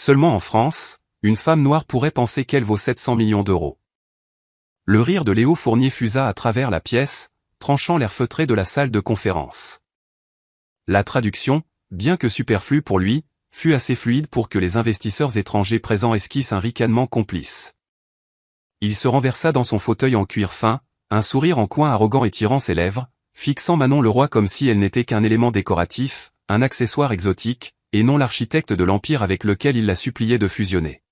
Seulement en France, une femme noire pourrait penser qu'elle vaut 700 millions d'euros. Le rire de Léo Fournier fusa à travers la pièce, tranchant l'air feutré de la salle de conférence. La traduction, bien que superflue pour lui, fut assez fluide pour que les investisseurs étrangers présents esquissent un ricanement complice. Il se renversa dans son fauteuil en cuir fin, un sourire en coin arrogant étirant ses lèvres, fixant Manon Leroy comme si elle n'était qu'un élément décoratif, un accessoire exotique, et non l'architecte de l'empire avec lequel il la suppliait de fusionner.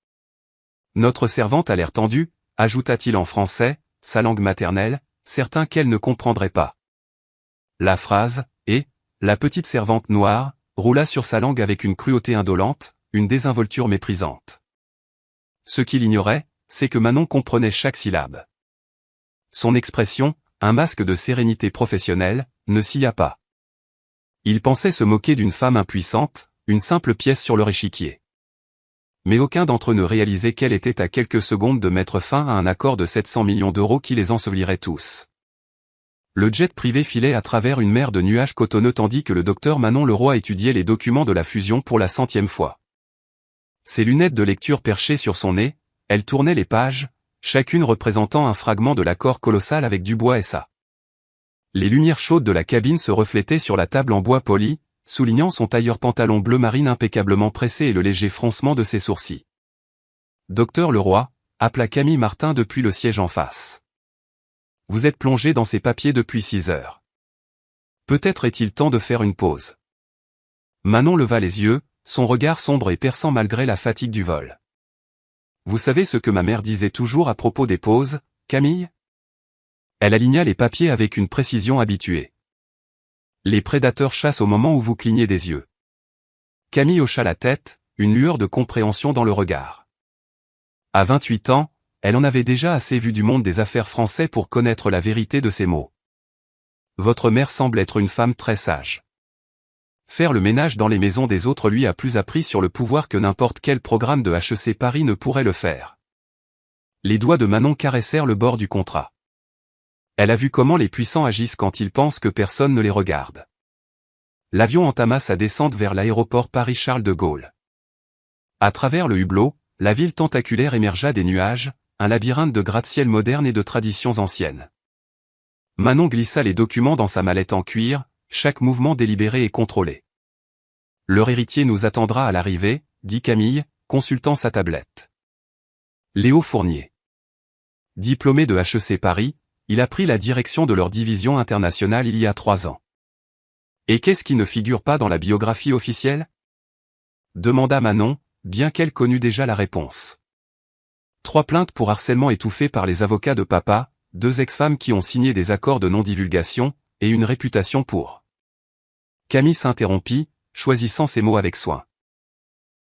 Notre servante a l'air tendue, ajouta-t-il en français, sa langue maternelle, certain qu'elle ne comprendrait pas. La phrase, et, la petite servante noire, roula sur sa langue avec une cruauté indolente, une désinvolture méprisante. Ce qu'il ignorait, c'est que Manon comprenait chaque syllabe. Son expression, un masque de sérénité professionnelle, ne scia pas. Il pensait se moquer d'une femme impuissante, une simple pièce sur leur échiquier. Mais aucun d'entre eux ne réalisait qu'elle était à quelques secondes de mettre fin à un accord de 700 millions d'euros qui les ensevelirait tous. Le jet privé filait à travers une mer de nuages cotonneux tandis que le docteur Manon Leroy étudiait les documents de la fusion pour la 100e fois. Ses lunettes de lecture perchées sur son nez, elle tournait les pages, chacune représentant un fragment de l'accord colossal avec Dubois SA. Les lumières chaudes de la cabine se reflétaient sur la table en bois poli, soulignant son tailleur pantalon bleu marine impeccablement pressé et le léger froncement de ses sourcils. Docteur Leroy, appela Camille Martin depuis le siège en face. Vous êtes plongé dans ces papiers depuis 6 heures. Peut-être est-il temps de faire une pause. Manon leva les yeux, son regard sombre et perçant malgré la fatigue du vol. Vous savez ce que ma mère disait toujours à propos des pauses, Camille ? Elle aligna les papiers avec une précision habituée. Les prédateurs chassent au moment où vous clignez des yeux. Camille hocha la tête, une lueur de compréhension dans le regard. À 28 ans, elle en avait déjà assez vu du monde des affaires français pour connaître la vérité de ces mots. Votre mère semble être une femme très sage. Faire le ménage dans les maisons des autres lui a plus appris sur le pouvoir que n'importe quel programme de HEC Paris ne pourrait le faire. Les doigts de Manon caressèrent le bord du contrat. Elle a vu comment les puissants agissent quand ils pensent que personne ne les regarde. L'avion entama sa descente vers l'aéroport Paris-Charles de Gaulle. À travers le hublot, la ville tentaculaire émergea des nuages, un labyrinthe de gratte-ciel modernes et de traditions anciennes. Manon glissa les documents dans sa mallette en cuir, chaque mouvement délibéré et contrôlé. Leur héritier nous attendra à l'arrivée, dit Camille, consultant sa tablette. Léo Fournier. Diplômé de HEC Paris, il a pris la direction de leur division internationale il y a 3 ans. Et qu'est-ce qui ne figure pas dans la biographie officielle ? Demanda Manon, bien qu'elle connût déjà la réponse. 3 plaintes pour harcèlement étouffées par les avocats de papa, 2 ex-femmes qui ont signé des accords de non-divulgation, et une réputation pour. Camille s'interrompit, choisissant ses mots avec soin.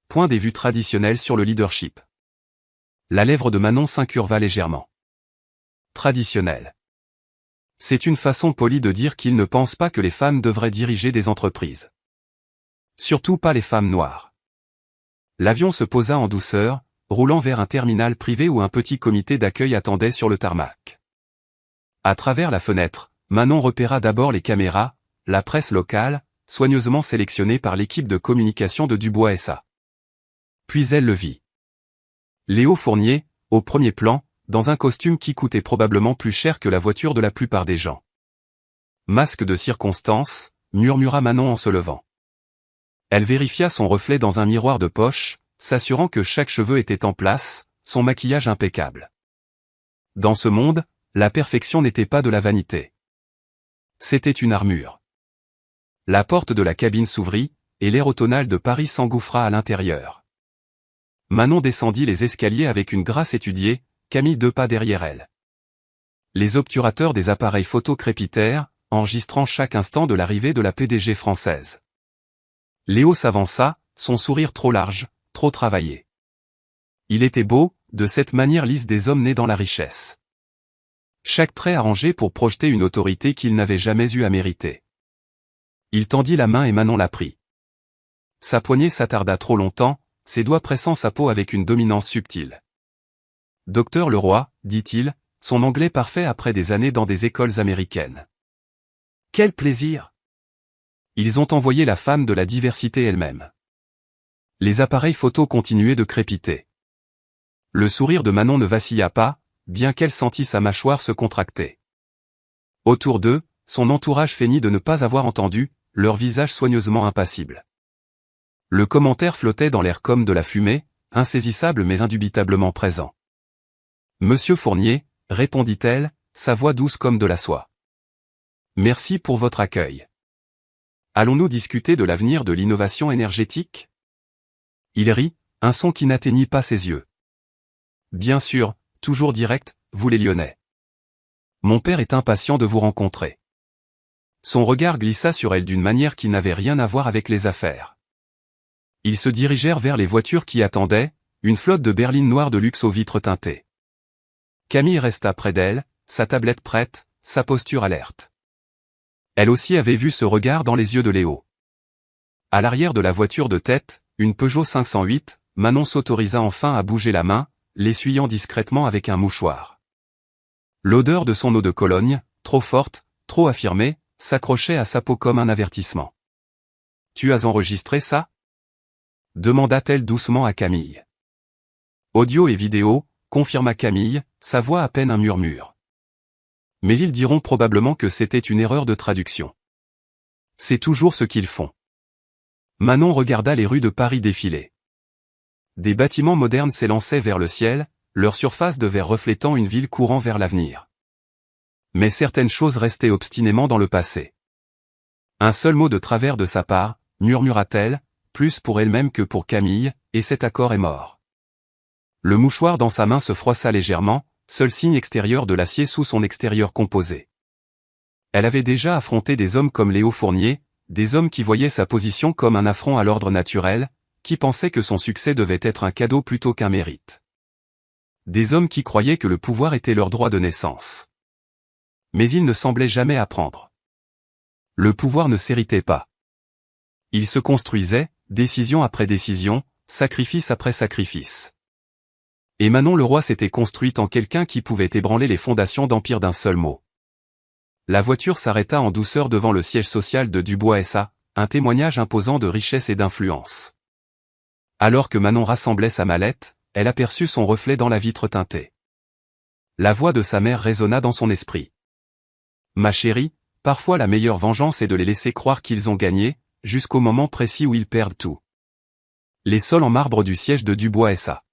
Point des vues traditionnelles sur le leadership. La lèvre de Manon s'incurva légèrement. Traditionnel. C'est une façon polie de dire qu'il ne pense pas que les femmes devraient diriger des entreprises. Surtout pas les femmes noires. L'avion se posa en douceur, roulant vers un terminal privé où un petit comité d'accueil attendait sur le tarmac. À travers la fenêtre, Manon repéra d'abord les caméras, la presse locale, soigneusement sélectionnée par l'équipe de communication de Dubois SA. Puis elle le vit. Léo Fournier, au premier plan, dans un costume qui coûtait probablement plus cher que la voiture de la plupart des gens. Masque de circonstance, murmura Manon en se levant. Elle vérifia son reflet dans un miroir de poche, s'assurant que chaque cheveu était en place, son maquillage impeccable. Dans ce monde, la perfection n'était pas de la vanité. C'était une armure. La porte de la cabine s'ouvrit, et l'air automnal de Paris s'engouffra à l'intérieur. Manon descendit les escaliers avec une grâce étudiée, Camille 2 pas derrière elle. Les obturateurs des appareils photo crépitèrent, enregistrant chaque instant de l'arrivée de la PDG française. Léo s'avança, son sourire trop large, trop travaillé. Il était beau, de cette manière lisse des hommes nés dans la richesse. Chaque trait arrangé pour projeter une autorité qu'il n'avait jamais eu à mériter. Il tendit la main et Manon la prit. Sa poignée s'attarda trop longtemps, ses doigts pressant sa peau avec une dominance subtile. « Docteur Leroy, dit-il, son anglais parfait après des années dans des écoles américaines. Quel plaisir ! Ils ont envoyé la femme de la diversité elle-même. Les appareils photo continuaient de crépiter. Le sourire de Manon ne vacilla pas, bien qu'elle sentît sa mâchoire se contracter. Autour d'eux, son entourage feignit de ne pas avoir entendu, leur visage soigneusement impassible. Le commentaire flottait dans l'air comme de la fumée, insaisissable mais indubitablement présent. « Monsieur Fournier », répondit-elle, sa voix douce comme de la soie. « Merci pour votre accueil. Allons-nous discuter de l'avenir de l'innovation énergétique ?» Il rit, un son qui n'atteignit pas ses yeux. « Bien sûr, toujours direct, vous les Lyonnais. Mon père est impatient de vous rencontrer. » Son regard glissa sur elle d'une manière qui n'avait rien à voir avec les affaires. Ils se dirigèrent vers les voitures qui attendaient, une flotte de berlines noires de luxe aux vitres teintées. Camille resta près d'elle, sa tablette prête, sa posture alerte. Elle aussi avait vu ce regard dans les yeux de Léo. À l'arrière de la voiture de tête, une Peugeot 508, Manon s'autorisa enfin à bouger la main, l'essuyant discrètement avec un mouchoir. L'odeur de son eau de Cologne, trop forte, trop affirmée, s'accrochait à sa peau comme un avertissement. « Tu as enregistré ça ?» demanda-t-elle doucement à Camille. « Audio et vidéo », confirma Camille, sa voix à peine un murmure. « Mais ils diront probablement que c'était une erreur de traduction. C'est toujours ce qu'ils font. » Manon regarda les rues de Paris défiler. Des bâtiments modernes s'élançaient vers le ciel, leur surface de verre reflétant une ville courant vers l'avenir. Mais certaines choses restaient obstinément dans le passé. Un seul mot de travers de sa part, murmura-t-elle, plus pour elle-même que pour Camille, et cet accord est mort. Le mouchoir dans sa main se froissa légèrement, seul signe extérieur de l'acier sous son extérieur composé. Elle avait déjà affronté des hommes comme Léo Fournier, des hommes qui voyaient sa position comme un affront à l'ordre naturel, qui pensaient que son succès devait être un cadeau plutôt qu'un mérite. Des hommes qui croyaient que le pouvoir était leur droit de naissance. Mais ils ne semblaient jamais apprendre. Le pouvoir ne s'héritait pas. Il se construisait, décision après décision, sacrifice après sacrifice. Et Manon Leroy s'était construite en quelqu'un qui pouvait ébranler les fondations d'empire d'un seul mot. La voiture s'arrêta en douceur devant le siège social de Dubois SA, un témoignage imposant de richesse et d'influence. Alors que Manon rassemblait sa mallette, elle aperçut son reflet dans la vitre teintée. La voix de sa mère résonna dans son esprit. « Ma chérie, parfois la meilleure vengeance est de les laisser croire qu'ils ont gagné, jusqu'au moment précis où ils perdent tout. » Les sols en marbre du siège de Dubois SA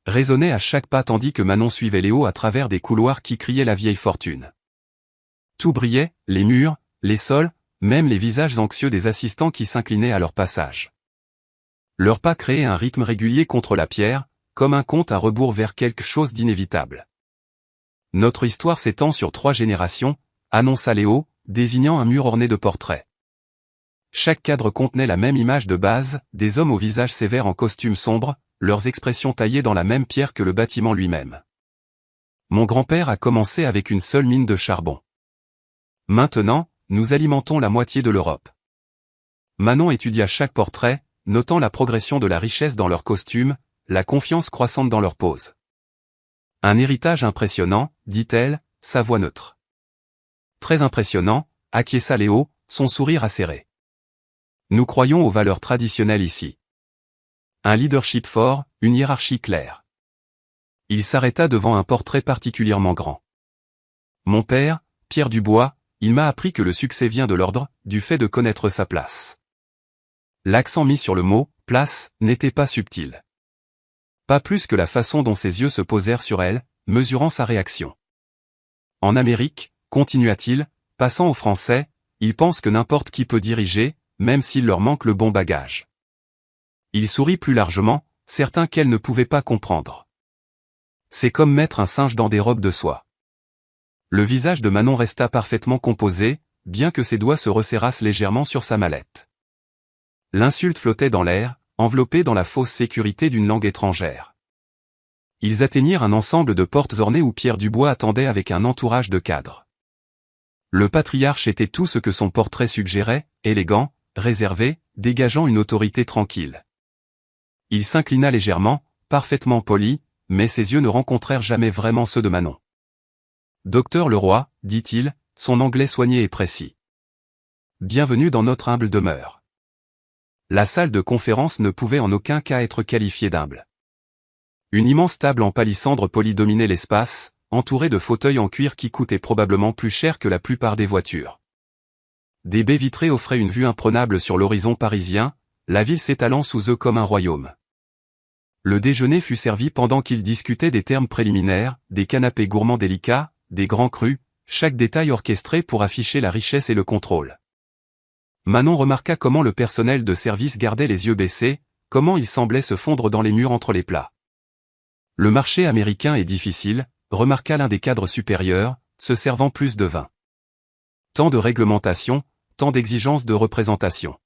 résonnaient à chaque pas tandis que Manon suivait Léo à travers des couloirs qui criaient la vieille fortune. Tout brillait, les murs, les sols, même les visages anxieux des assistants qui s'inclinaient à leur passage. Leurs pas créaient un rythme régulier contre la pierre, comme un compte à rebours vers quelque chose d'inévitable. « Notre histoire s'étend sur 3 générations », annonça Léo, désignant un mur orné de portraits. Chaque cadre contenait la même image de base, des hommes au visage sévère en costume sombre, leurs expressions taillées dans la même pierre que le bâtiment lui-même. Mon grand-père a commencé avec une seule mine de charbon. Maintenant, nous alimentons la moitié de l'Europe. Manon étudia chaque portrait, notant la progression de la richesse dans leurs costumes, la confiance croissante dans leur pose. Un héritage impressionnant, dit-elle, sa voix neutre. Très impressionnant, acquiesça Léo, son sourire acéré. Nous croyons aux valeurs traditionnelles ici. Un leadership fort, une hiérarchie claire. Il s'arrêta devant un portrait particulièrement grand. Mon père, Pierre Dubois, il m'a appris que le succès vient de l'ordre, du fait de connaître sa place. L'accent mis sur le mot « place » n'était pas subtil. Pas plus que la façon dont ses yeux se posèrent sur elle, mesurant sa réaction. En Amérique, continua-t-il, passant aux Français, ils pensent que n'importe qui peut diriger, même s'il leur manque le bon bagage. Il sourit plus largement, certain qu'elle ne pouvait pas comprendre. C'est comme mettre un singe dans des robes de soie. Le visage de Manon resta parfaitement composé, bien que ses doigts se resserrassent légèrement sur sa mallette. L'insulte flottait dans l'air, enveloppée dans la fausse sécurité d'une langue étrangère. Ils atteignirent un ensemble de portes ornées où Pierre Dubois attendait avec un entourage de cadres. Le patriarche était tout ce que son portrait suggérait, élégant, réservé, dégageant une autorité tranquille. Il s'inclina légèrement, parfaitement poli, mais ses yeux ne rencontrèrent jamais vraiment ceux de Manon. « Docteur Leroy, dit-il, son anglais soigné et précis. Bienvenue dans notre humble demeure. La salle de conférence ne pouvait en aucun cas être qualifiée d'humble. Une immense table en palissandre poli dominait l'espace, entourée de fauteuils en cuir qui coûtaient probablement plus cher que la plupart des voitures. Des baies vitrées offraient une vue imprenable sur l'horizon parisien, la ville s'étalant sous eux comme un royaume. Le déjeuner fut servi pendant qu'ils discutaient des termes préliminaires, des canapés gourmands délicats, des grands crus, chaque détail orchestré pour afficher la richesse et le contrôle. Manon remarqua comment le personnel de service gardait les yeux baissés, comment il semblait se fondre dans les murs entre les plats. Le marché américain est difficile, remarqua l'un des cadres supérieurs, se servant plus de vin. Tant de réglementation, tant d'exigences de représentation.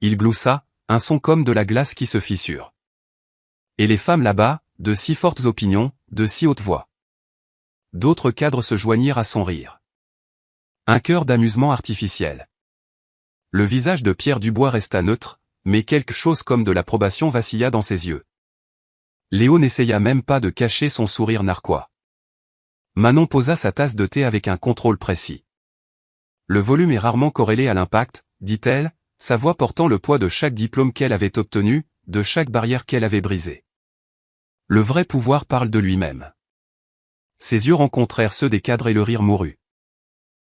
Il gloussa, un son comme de la glace qui se fissure. Et les femmes là-bas, de si fortes opinions, de si haute voix. D'autres cadres se joignirent à son rire. Un chœur d'amusement artificiel. Le visage de Pierre Dubois resta neutre, mais quelque chose comme de l'approbation vacilla dans ses yeux. Léo n'essaya même pas de cacher son sourire narquois. Manon posa sa tasse de thé avec un contrôle précis. Le volume est rarement corrélé à l'impact, dit-elle, sa voix portant le poids de chaque diplôme qu'elle avait obtenu, de chaque barrière qu'elle avait brisée. Le vrai pouvoir parle de lui-même. Ses yeux rencontrèrent ceux des cadres et le rire mourut.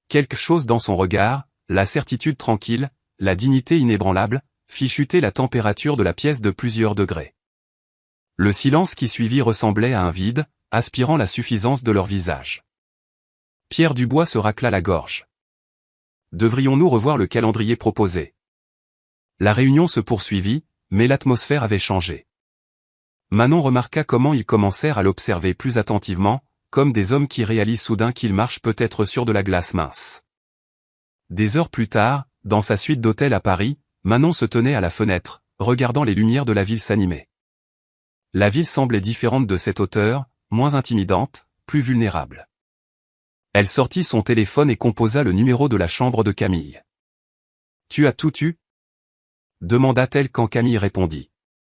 Quelque chose dans son regard, la certitude tranquille, la dignité inébranlable, fit chuter la température de la pièce de plusieurs degrés. Le silence qui suivit ressemblait à un vide, aspirant la suffisance de leur visage. Pierre Dubois se racla la gorge. Devrions-nous revoir le calendrier proposé? La réunion se poursuivit, mais l'atmosphère avait changé. Manon remarqua comment ils commencèrent à l'observer plus attentivement, comme des hommes qui réalisent soudain qu'ils marchent peut-être sur de la glace mince. Des heures plus tard, dans sa suite d'hôtel à Paris, Manon se tenait à la fenêtre, regardant les lumières de la ville s'animer. La ville semblait différente de cette hauteur, moins intimidante, plus vulnérable. Elle sortit son téléphone et composa le numéro de la chambre de Camille. « Tu as tout eu ?» demanda-t-elle quand Camille répondit.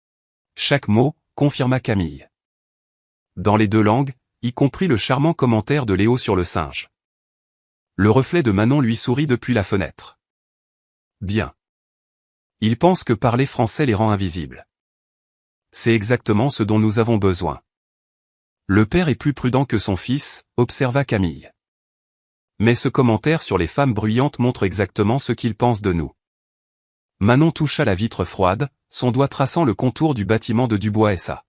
« Chaque mot », confirma Camille. Dans les deux langues, y compris le charmant commentaire de Léo sur le singe. Le reflet de Manon lui sourit depuis la fenêtre. Bien. Il pense que parler français les rend invisibles. C'est exactement ce dont nous avons besoin. Le père est plus prudent que son fils, observa Camille. Mais ce commentaire sur les femmes bruyantes montre exactement ce qu'il pense de nous. Manon toucha la vitre froide, son doigt traçant le contour du bâtiment de Dubois S.A.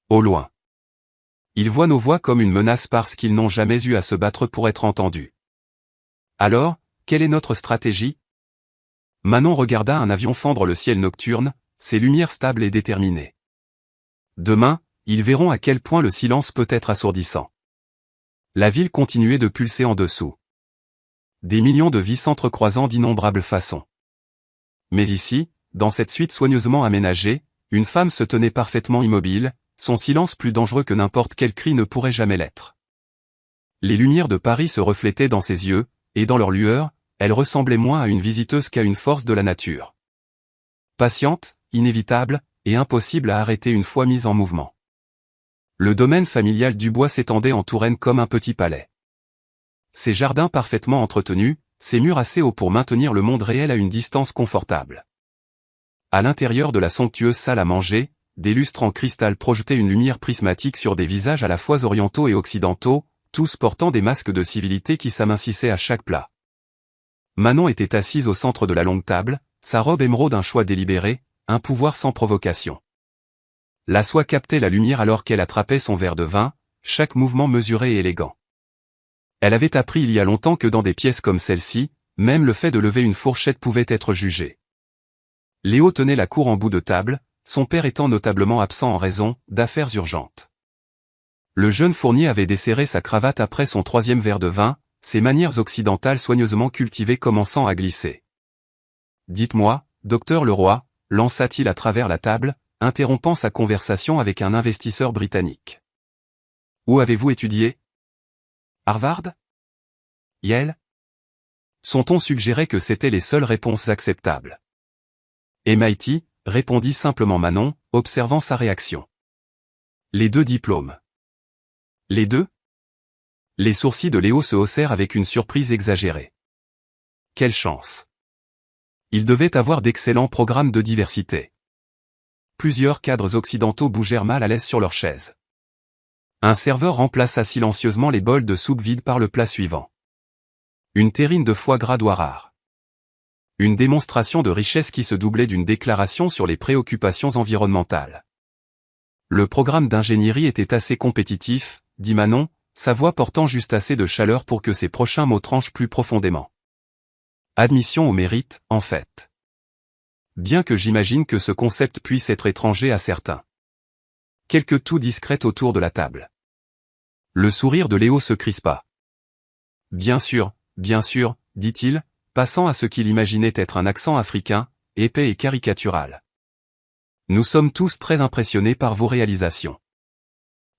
Au loin. Ils voient nos voix comme une menace parce qu'ils n'ont jamais eu à se battre pour être entendus. Alors, quelle est notre stratégie? Manon regarda un avion fendre le ciel nocturne, ses lumières stables et déterminées. Demain, ils verront à quel point le silence peut être assourdissant. La ville continuait de pulser en dessous. Des millions de vies s'entrecroisant d'innombrables façons. Mais ici, dans cette suite soigneusement aménagée, une femme se tenait parfaitement immobile, son silence plus dangereux que n'importe quel cri ne pourrait jamais l'être. Les lumières de Paris se reflétaient dans ses yeux, et dans leur lueur, elle ressemblait moins à une visiteuse qu'à une force de la nature. Patiente, inévitable, et impossible à arrêter une fois mise en mouvement. Le domaine familial Dubois s'étendait en Touraine comme un petit palais. Ses jardins parfaitement entretenus, ses murs assez hauts pour maintenir le monde réel à une distance confortable. À l'intérieur de la somptueuse salle à manger, des lustres en cristal projetaient une lumière prismatique sur des visages à la fois orientaux et occidentaux, tous portant des masques de civilité qui s'amincissaient à chaque plat. Manon était assise au centre de la longue table, sa robe émeraude un choix délibéré, un pouvoir sans provocation. La soie captait la lumière alors qu'elle attrapait son verre de vin, chaque mouvement mesuré et élégant. Elle avait appris il y a longtemps que dans des pièces comme celle-ci, même le fait de lever une fourchette pouvait être jugé. Léo tenait la cour en bout de table, son père étant notablement absent en raison d'affaires urgentes. Le jeune fournier avait desserré sa cravate après son troisième verre de vin, ses manières occidentales soigneusement cultivées commençant à glisser. « Dites-moi, docteur Leroy », lança-t-il à travers la table, interrompant sa conversation avec un investisseur britannique. « Où avez-vous étudié? Harvard? Yale? » Son ton suggérait que c'étaient les seules réponses acceptables. « MIT », répondit simplement Manon, observant sa réaction. « Les deux diplômes. » « Les deux ?» Les sourcils de Léo se haussèrent avec une surprise exagérée. « Quelle chance !» Il devait avoir d'excellents programmes de diversité. Plusieurs cadres occidentaux bougèrent mal à l'aise sur leurs chaises. Un serveur remplaça silencieusement les bols de soupe vides par le plat suivant. Une terrine de foie gras d'oie rare. Une démonstration de richesse qui se doublait d'une déclaration sur les préoccupations environnementales. Le programme d'ingénierie était assez compétitif, dit Manon, sa voix portant juste assez de chaleur pour que ses prochains mots tranchent plus profondément. Admission au mérite, en fait. Bien que j'imagine que ce concept puisse être étranger à certains. Quelques toux discrètes autour de la table. Le sourire de Léo se crispa. Bien sûr, dit-il, passant à ce qu'il imaginait être un accent africain, épais et caricatural. Nous sommes tous très impressionnés par vos réalisations.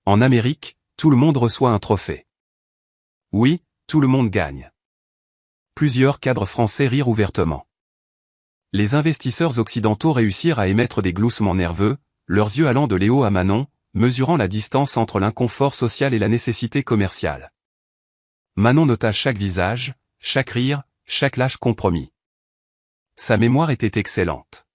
En Amérique, tout le monde reçoit un trophée. Oui, tout le monde gagne. Plusieurs cadres français rirent ouvertement. Les investisseurs occidentaux réussirent à émettre des gloussements nerveux, leurs yeux allant de Léo à Manon, mesurant la distance entre l'inconfort social et la nécessité commerciale. Manon nota chaque visage, chaque rire, chaque lâche compromis. Sa mémoire était excellente.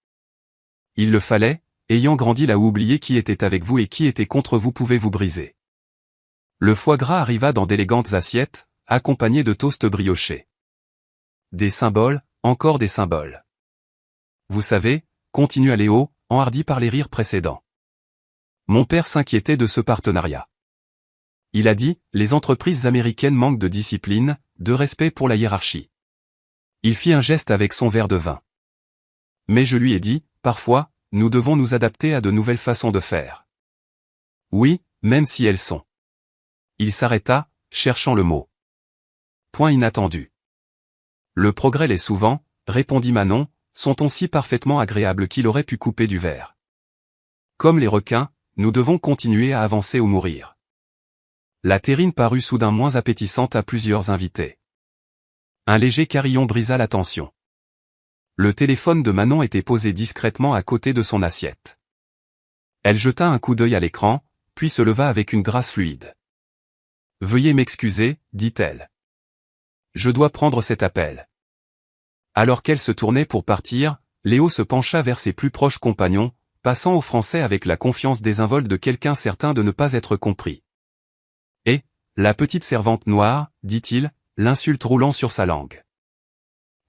Il le fallait, ayant grandi là où oublier qui était avec vous et qui était contre vous pouvait vous briser. Le foie gras arriva dans d'élégantes assiettes, accompagné de toasts briochés. Des symboles, encore des symboles. Vous savez, continua Léo, enhardi par les rires précédents. Mon père s'inquiétait de ce partenariat. Il a dit, les entreprises américaines manquent de discipline, de respect pour la hiérarchie. Il fit un geste avec son verre de vin. Mais je lui ai dit, parfois, nous devons nous adapter à de nouvelles façons de faire. Oui, même si elles sont. Il s'arrêta, cherchant le mot. Point inattendu. Le progrès l'est souvent, répondit Manon, sont-on si parfaitement agréables qu'il aurait pu couper du verre. Comme les requins, nous devons continuer à avancer ou mourir. La terrine parut soudain moins appétissante à plusieurs invités. Un léger carillon brisa la tension. Le téléphone de Manon était posé discrètement à côté de son assiette. Elle jeta un coup d'œil à l'écran, puis se leva avec une grâce fluide. « Veuillez m'excuser, dit-elle. Je dois prendre cet appel. » Alors qu'elle se tournait pour partir, Léo se pencha vers ses plus proches compagnons, passant au français avec la confiance désinvolte de quelqu'un certain de ne pas être compris. « Et, la petite servante noire, dit-il, l'insulte roulant sur sa langue. »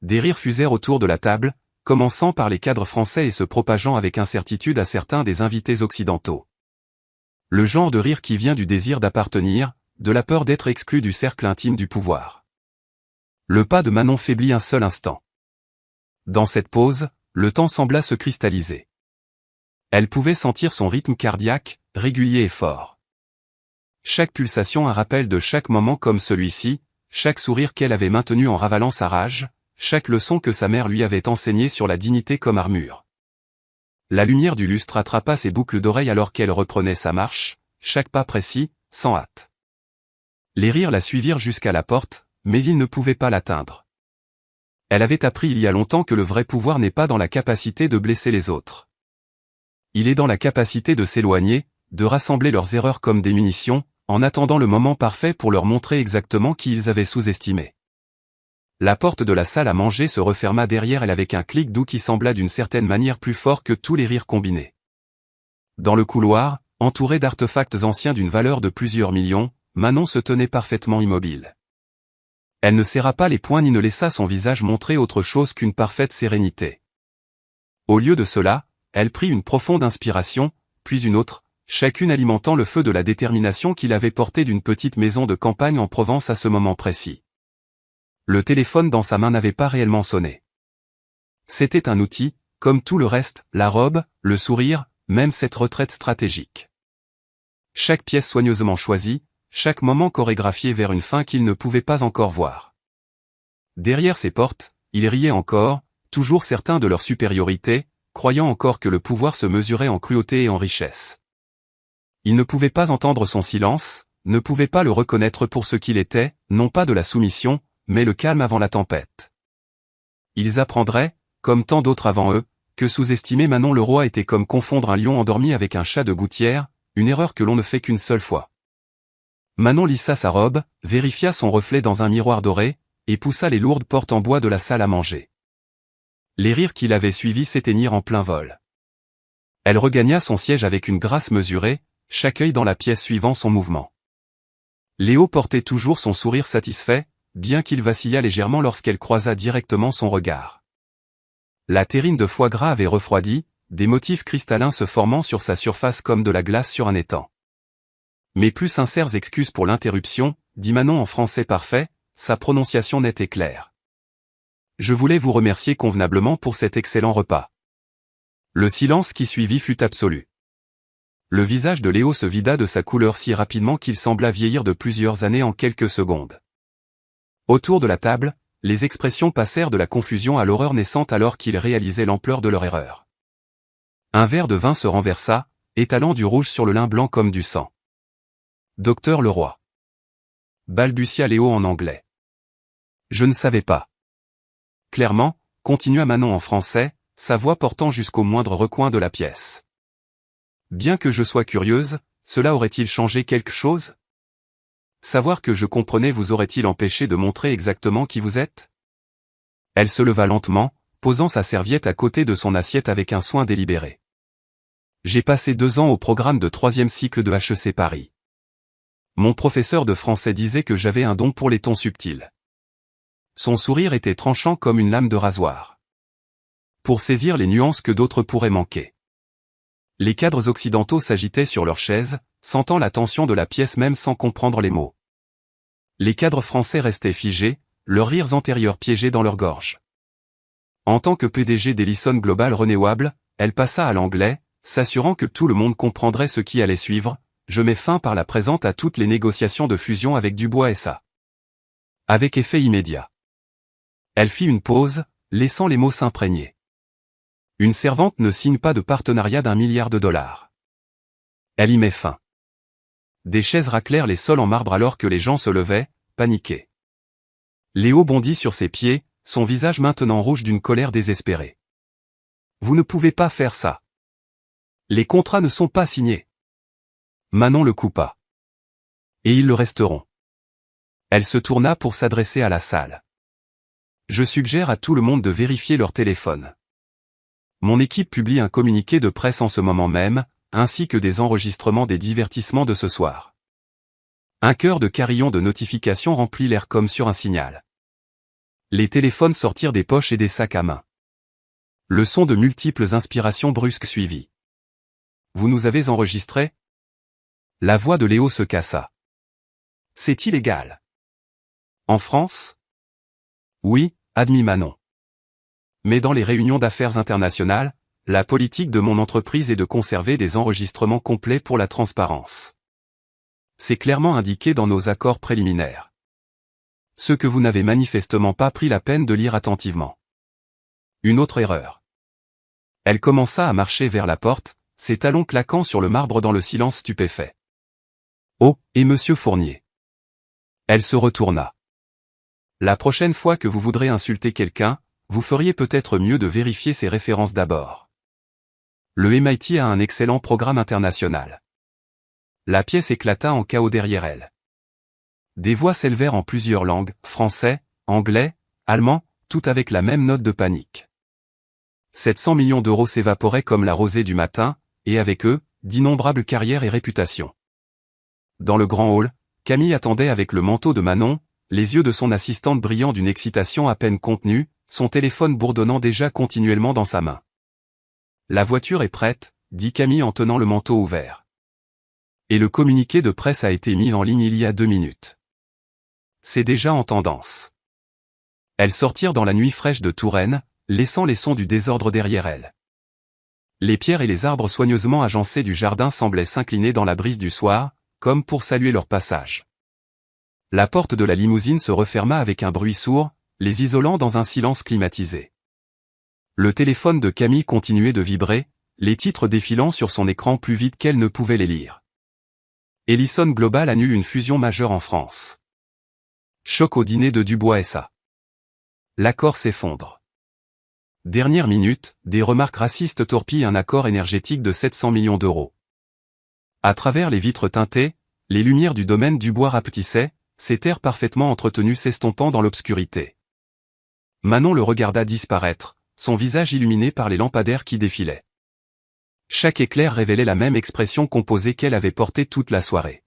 Des rires fusèrent autour de la table, commençant par les cadres français et se propageant avec incertitude à certains des invités occidentaux. Le genre de rire qui vient du désir d'appartenir, de la peur d'être exclu du cercle intime du pouvoir. Le pas de Manon faiblit un seul instant. Dans cette pause, le temps sembla se cristalliser. Elle pouvait sentir son rythme cardiaque, régulier et fort. Chaque pulsation un rappel de chaque moment comme celui-ci, chaque sourire qu'elle avait maintenu en ravalant sa rage, chaque leçon que sa mère lui avait enseignée sur la dignité comme armure. La lumière du lustre attrapa ses boucles d'oreilles alors qu'elle reprenait sa marche, chaque pas précis, sans hâte. Les rires la suivirent jusqu'à la porte, mais ils ne pouvaient pas l'atteindre. Elle avait appris il y a longtemps que le vrai pouvoir n'est pas dans la capacité de blesser les autres. Il est dans la capacité de s'éloigner, de rassembler leurs erreurs comme des munitions, en attendant le moment parfait pour leur montrer exactement qui ils avaient sous-estimé. La porte de la salle à manger se referma derrière elle avec un clic doux qui sembla d'une certaine manière plus fort que tous les rires combinés. Dans le couloir, entouré d'artefacts anciens d'une valeur de plusieurs millions, Manon se tenait parfaitement immobile. Elle ne serra pas les poings ni ne laissa son visage montrer autre chose qu'une parfaite sérénité. Au lieu de cela, elle prit une profonde inspiration, puis une autre, chacune alimentant le feu de la détermination qu'il avait porté d'une petite maison de campagne en Provence à ce moment précis. Le téléphone dans sa main n'avait pas réellement sonné. C'était un outil, comme tout le reste, la robe, le sourire, même cette retraite stratégique. Chaque pièce soigneusement choisie, chaque moment chorégraphié vers une fin qu'il ne pouvait pas encore voir. Derrière ces portes, ils riaient encore, toujours certains de leur supériorité, croyant encore que le pouvoir se mesurait en cruauté et en richesse. Ils ne pouvaient pas entendre son silence, ne pouvaient pas le reconnaître pour ce qu'il était, non pas de la soumission, mais le calme avant la tempête. Ils apprendraient, comme tant d'autres avant eux, que sous-estimer Manon le roi était comme confondre un lion endormi avec un chat de gouttière, une erreur que l'on ne fait qu'une seule fois. Manon lissa sa robe, vérifia son reflet dans un miroir doré, et poussa les lourdes portes en bois de la salle à manger. Les rires qui l'avaient suivi s'éteignirent en plein vol. Elle regagna son siège avec une grâce mesurée, chaque œil dans la pièce suivant son mouvement. Léo portait toujours son sourire satisfait, bien qu'il vacillât légèrement lorsqu'elle croisa directement son regard. La terrine de foie gras avait refroidi, des motifs cristallins se formant sur sa surface comme de la glace sur un étang. Mes plus sincères excuses pour l'interruption, dit Manon en français parfait, sa prononciation nette et claire. Je voulais vous remercier convenablement pour cet excellent repas. Le silence qui suivit fut absolu. Le visage de Léo se vida de sa couleur si rapidement qu'il sembla vieillir de plusieurs années en quelques secondes. Autour de la table, les expressions passèrent de la confusion à l'horreur naissante alors qu'ils réalisaient l'ampleur de leur erreur. Un verre de vin se renversa, étalant du rouge sur le lin blanc comme du sang. Docteur Leroy. Balbutia Léo en anglais. Je ne savais pas. Clairement, continua Manon en français, sa voix portant jusqu'au moindre recoin de la pièce. Bien que je sois curieuse, cela aurait-il changé quelque chose? Savoir que je comprenais vous aurait-il empêché de montrer exactement qui vous êtes? Elle se leva lentement, posant sa serviette à côté de son assiette avec un soin délibéré. J'ai passé 2 ans au programme de 3e cycle de HEC Paris. Mon professeur de français disait que j'avais un don pour les tons subtils. Son sourire était tranchant comme une lame de rasoir. Pour saisir les nuances que d'autres pourraient manquer. Les cadres occidentaux s'agitaient sur leurs chaises, sentant la tension de la pièce même sans comprendre les mots. Les cadres français restaient figés, leurs rires antérieurs piégés dans leur gorge. En tant que PDG d'Ellison Global Renewable, elle passa à l'anglais, s'assurant que tout le monde comprendrait ce qui allait suivre. Je mets fin par la présente à toutes les négociations de fusion avec Dubois SA. Avec effet immédiat. Elle fit une pause, laissant les mots s'imprégner. Une servante ne signe pas de partenariat d'1 milliard de dollars. Elle y met fin. Des chaises raclèrent les sols en marbre alors que les gens se levaient, paniqués. Léo bondit sur ses pieds, son visage maintenant rouge d'une colère désespérée. Vous ne pouvez pas faire ça. Les contrats ne sont pas signés. Manon le coupa. Et ils le resteront. Elle se tourna pour s'adresser à la salle. Je suggère à tout le monde de vérifier leur téléphone. Mon équipe publie un communiqué de presse en ce moment même, ainsi que des enregistrements des divertissements de ce soir. Un chœur de carillons de notifications remplit l'air comme sur un signal. Les téléphones sortirent des poches et des sacs à main. Le son de multiples inspirations brusques suivit. Vous nous avez enregistrés? La voix de Léo se cassa. C'est illégal. En France? Oui, admit Manon. Mais dans les réunions d'affaires internationales, la politique de mon entreprise est de conserver des enregistrements complets pour la transparence. C'est clairement indiqué dans nos accords préliminaires. Ce que vous n'avez manifestement pas pris la peine de lire attentivement. Une autre erreur. Elle commença à marcher vers la porte, ses talons claquant sur le marbre dans le silence stupéfait. Oh, et Monsieur Fournier. Elle se retourna. La prochaine fois que vous voudrez insulter quelqu'un, vous feriez peut-être mieux de vérifier ses références d'abord. Le MIT a un excellent programme international. La pièce éclata en chaos derrière elle. Des voix s'élevèrent en plusieurs langues, français, anglais, allemand, toutes avec la même note de panique. 700 millions d'euros s'évaporaient comme la rosée du matin, et avec eux, d'innombrables carrières et réputations. Dans le grand hall, Camille attendait avec le manteau de Manon, les yeux de son assistante brillant d'une excitation à peine contenue, son téléphone bourdonnant déjà continuellement dans sa main. La voiture est prête, dit Camille en tenant le manteau ouvert. Et le communiqué de presse a été mis en ligne il y a 2 minutes. C'est déjà en tendance. Elles sortirent dans la nuit fraîche de Touraine, laissant les sons du désordre derrière elles. Les pierres et les arbres soigneusement agencés du jardin semblaient s'incliner dans la brise du soir, comme pour saluer leur passage. La porte de la limousine se referma avec un bruit sourd, les isolant dans un silence climatisé. Le téléphone de Camille continuait de vibrer, les titres défilant sur son écran plus vite qu'elle ne pouvait les lire. Ellison Global annule une fusion majeure en France. Choc au dîner de Dubois SA. L'accord s'effondre. Dernière minute, des remarques racistes torpillent un accord énergétique de 700 millions d'euros. À travers les vitres teintées, les lumières du domaine Dubois rapetissaient, ces terres parfaitement entretenues s'estompant dans l'obscurité. Manon le regarda disparaître, son visage illuminé par les lampadaires qui défilaient. Chaque éclair révélait la même expression composée qu'elle avait portée toute la soirée.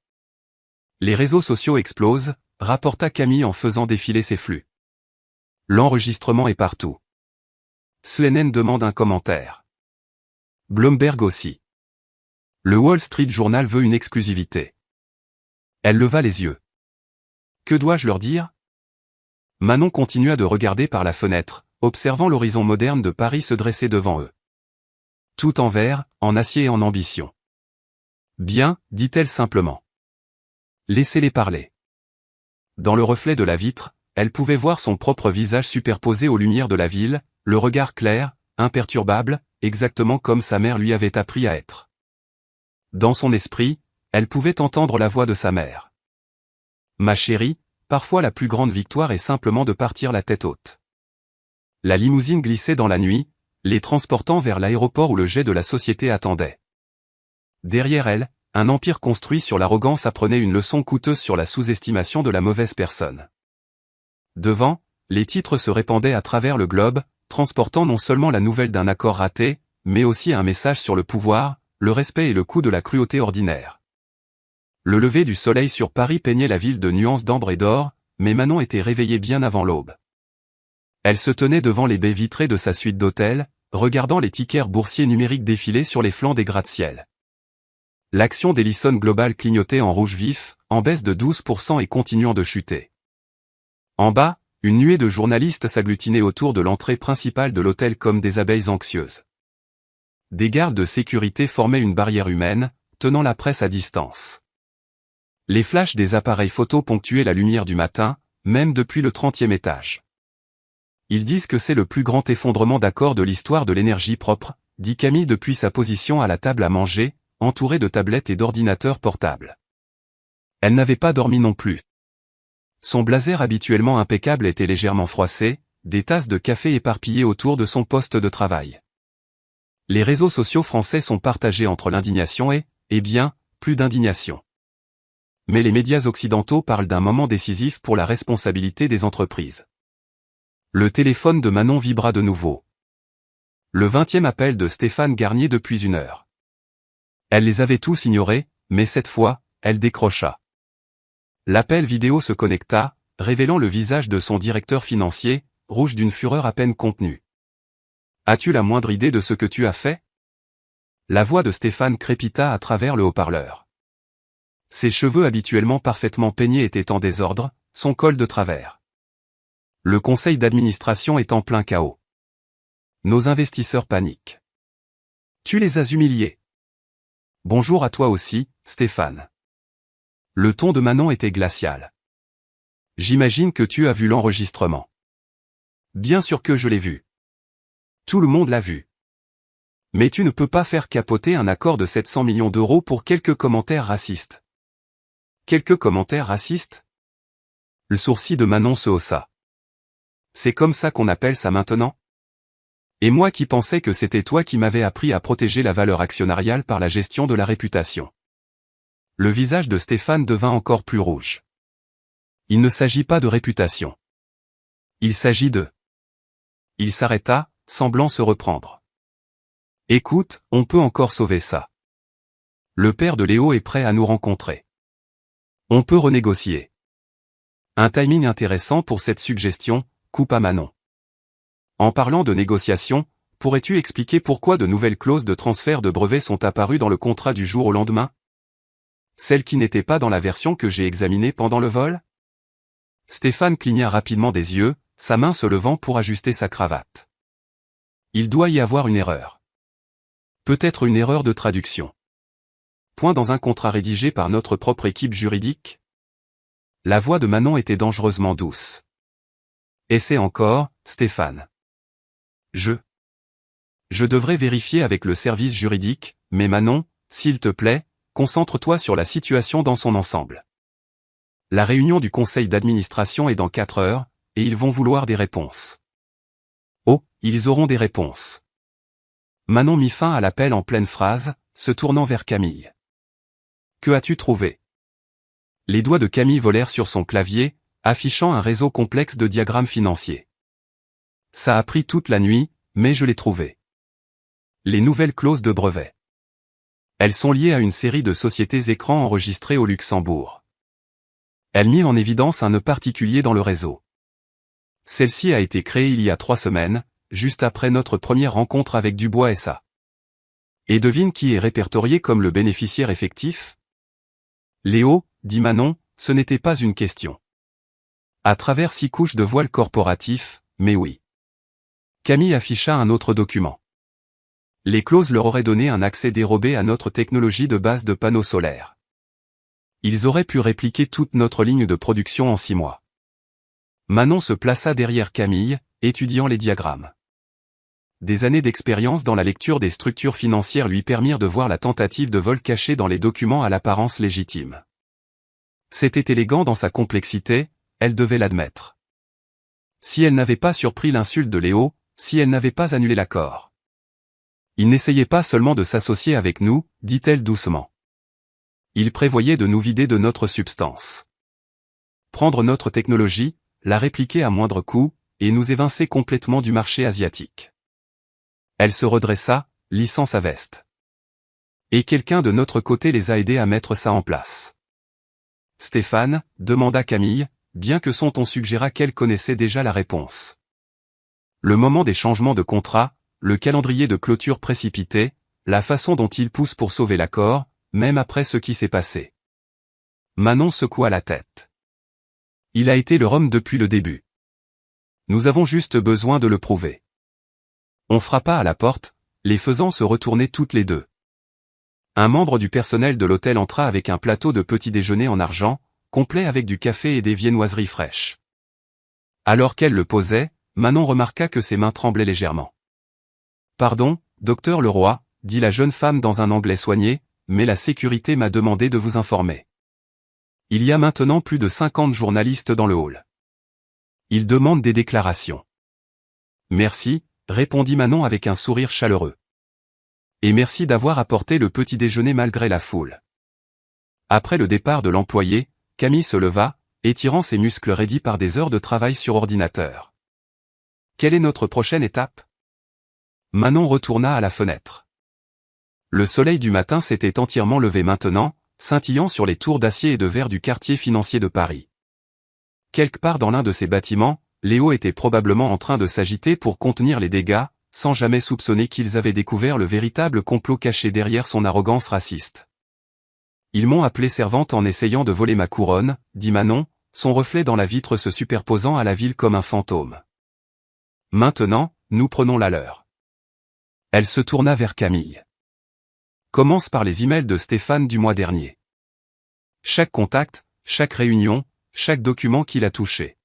Les réseaux sociaux explosent, rapporta Camille en faisant défiler ses flux. L'enregistrement est partout. CNN demande un commentaire. Bloomberg aussi. Le Wall Street Journal veut une exclusivité. Elle leva les yeux. Que dois-je leur dire? Manon continua de regarder par la fenêtre, observant l'horizon moderne de Paris se dresser devant eux. Tout en verre, en acier et en ambition. Bien, dit-elle simplement. Laissez-les parler. Dans le reflet de la vitre, elle pouvait voir son propre visage superposé aux lumières de la ville, le regard clair, imperturbable, exactement comme sa mère lui avait appris à être. Dans son esprit, elle pouvait entendre la voix de sa mère. Ma chérie, parfois la plus grande victoire est simplement de partir la tête haute. La limousine glissait dans la nuit, les transportant vers l'aéroport où le jet de la société attendait. Derrière elle, un empire construit sur l'arrogance apprenait une leçon coûteuse sur la sous-estimation de la mauvaise personne. Devant, les titres se répandaient à travers le globe, transportant non seulement la nouvelle d'un accord raté, mais aussi un message sur le pouvoir, le respect et le coût de la cruauté ordinaire. Le lever du soleil sur Paris peignait la ville de nuances d'ambre et d'or, mais Manon était réveillée bien avant l'aube. Elle se tenait devant les baies vitrées de sa suite d'hôtels, regardant les tickets boursiers numériques défiler sur les flancs des gratte-ciel. L'action d'Ellison Global clignotait en rouge vif, en baisse de 12% et continuant de chuter. En bas, une nuée de journalistes s'agglutinait autour de l'entrée principale de l'hôtel comme des abeilles anxieuses. Des gardes de sécurité formaient une barrière humaine, tenant la presse à distance. Les flashs des appareils photo ponctuaient la lumière du matin, même depuis le 30e étage. Ils disent que c'est le plus grand effondrement d'accord de l'histoire de l'énergie propre, dit Camille depuis sa position à la table à manger, entourée de tablettes et d'ordinateurs portables. Elle n'avait pas dormi non plus. Son blazer habituellement impeccable était légèrement froissé, des tasses de café éparpillées autour de son poste de travail. Les réseaux sociaux français sont partagés entre l'indignation et, bien, plus d'indignation. Mais les médias occidentaux parlent d'un moment décisif pour la responsabilité des entreprises. Le téléphone de Manon vibra de nouveau. Le 20e appel de Stéphane Garnier depuis 1 heure. Elle les avait tous ignorés, mais cette fois, elle décrocha. L'appel vidéo se connecta, révélant le visage de son directeur financier, rouge d'une fureur à peine contenue. « As-tu la moindre idée de ce que tu as fait ?» La voix de Stéphane crépita à travers le haut-parleur. Ses cheveux habituellement parfaitement peignés étaient en désordre, son col de travers. Le conseil d'administration est en plein chaos. Nos investisseurs paniquent. Tu les as humiliés. Bonjour à toi aussi, Stéphane. Le ton de Manon était glacial. J'imagine que tu as vu l'enregistrement. Bien sûr que je l'ai vu. Tout le monde l'a vu. Mais tu ne peux pas faire capoter un accord de 700 millions d'euros pour quelques commentaires racistes. Quelques commentaires racistes? Le sourcil de Manon se haussa. C'est comme ça qu'on appelle ça maintenant? Et moi qui pensais que c'était toi qui m'avais appris à protéger la valeur actionnariale par la gestion de la réputation. Le visage de Stéphane devint encore plus rouge. Il ne s'agit pas de réputation. Il s'agit de... Il s'arrêta, semblant se reprendre. Écoute, on peut encore sauver ça. Le père de Léo est prêt à nous rencontrer. On peut renégocier. Un timing intéressant pour cette suggestion, coupa Manon. En parlant de négociation, pourrais-tu expliquer pourquoi de nouvelles clauses de transfert de brevets sont apparues dans le contrat du jour au lendemain? Celles qui n'étaient pas dans la version que j'ai examinée pendant le vol? Stéphane cligna rapidement des yeux, sa main se levant pour ajuster sa cravate. Il doit y avoir une erreur. Peut-être une erreur de traduction. Point dans un contrat rédigé par notre propre équipe juridique? La voix de Manon était dangereusement douce. Essaie encore, Stéphane. Je devrais vérifier avec le service juridique, mais Manon, s'il te plaît, concentre-toi sur la situation dans son ensemble. La réunion du conseil d'administration est dans 4 heures, et ils vont vouloir des réponses. Oh, ils auront des réponses. Manon mit fin à l'appel en pleine phrase, se tournant vers Camille. Que as-tu trouvé? Les doigts de Camille volèrent sur son clavier, affichant un réseau complexe de diagrammes financiers. Ça a pris toute la nuit, mais je l'ai trouvé. Les nouvelles clauses de brevet. Elles sont liées à une série de sociétés écrans enregistrées au Luxembourg. Elle mit en évidence un nœud particulier dans le réseau. Celle-ci a été créée il y a 3 semaines, juste après notre première rencontre avec Dubois SA. Et devine qui est répertorié comme le bénéficiaire effectif? Léo, dit Manon, ce n'était pas une question. À travers 6 couches de voile corporatif, mais oui. Camille afficha un autre document. Les clauses leur auraient donné un accès dérobé à notre technologie de base de panneaux solaires. Ils auraient pu répliquer toute notre ligne de production en 6 mois. Manon se plaça derrière Camille, étudiant les diagrammes. Des années d'expérience dans la lecture des structures financières lui permirent de voir la tentative de vol cachée dans les documents à l'apparence légitime. C'était élégant dans sa complexité, elle devait l'admettre. Si elle n'avait pas surpris l'insulte de Léo, si elle n'avait pas annulé l'accord. Il n'essayait pas seulement de s'associer avec nous, dit-elle doucement. Il prévoyait de nous vider de notre substance. Prendre notre technologie, la répliquer à moindre coût, et nous évincer complètement du marché asiatique. Elle se redressa, lissant sa veste. Et quelqu'un de notre côté les a aidés à mettre ça en place. Stéphane, demanda Camille, bien que son ton suggéra qu'elle connaissait déjà la réponse. Le moment des changements de contrat, le calendrier de clôture précipité, la façon dont il pousse pour sauver l'accord, même après ce qui s'est passé. Manon secoua la tête. Il a été leur homme depuis le début. Nous avons juste besoin de le prouver. On frappa à la porte, les faisant se retourner toutes les deux. Un membre du personnel de l'hôtel entra avec un plateau de petit déjeuner en argent, complet avec du café et des viennoiseries fraîches. Alors qu'elle le posait, Manon remarqua que ses mains tremblaient légèrement. « Pardon, docteur Leroy, dit la jeune femme dans un anglais soigné, mais la sécurité m'a demandé de vous informer. Il y a maintenant plus de 50 journalistes dans le hall. Ils demandent des déclarations. » Merci, répondit Manon avec un sourire chaleureux. Et merci d'avoir apporté le petit déjeuner malgré la foule. Après le départ de l'employé, Camille se leva, étirant ses muscles raidis par des heures de travail sur ordinateur. Quelle est notre prochaine étape? Manon retourna à la fenêtre. Le soleil du matin s'était entièrement levé maintenant, scintillant sur les tours d'acier et de verre du quartier financier de Paris. Quelque part dans l'un de ces bâtiments, Léo était probablement en train de s'agiter pour contenir les dégâts, sans jamais soupçonner qu'ils avaient découvert le véritable complot caché derrière son arrogance raciste. Ils m'ont appelé servante en essayant de voler ma couronne, dit Manon, son reflet dans la vitre se superposant à la ville comme un fantôme. Maintenant, nous prenons la leur. Elle se tourna vers Camille. Commence par les emails de Stéphane du mois dernier. Chaque contact, chaque réunion, chaque document qu'il a touché.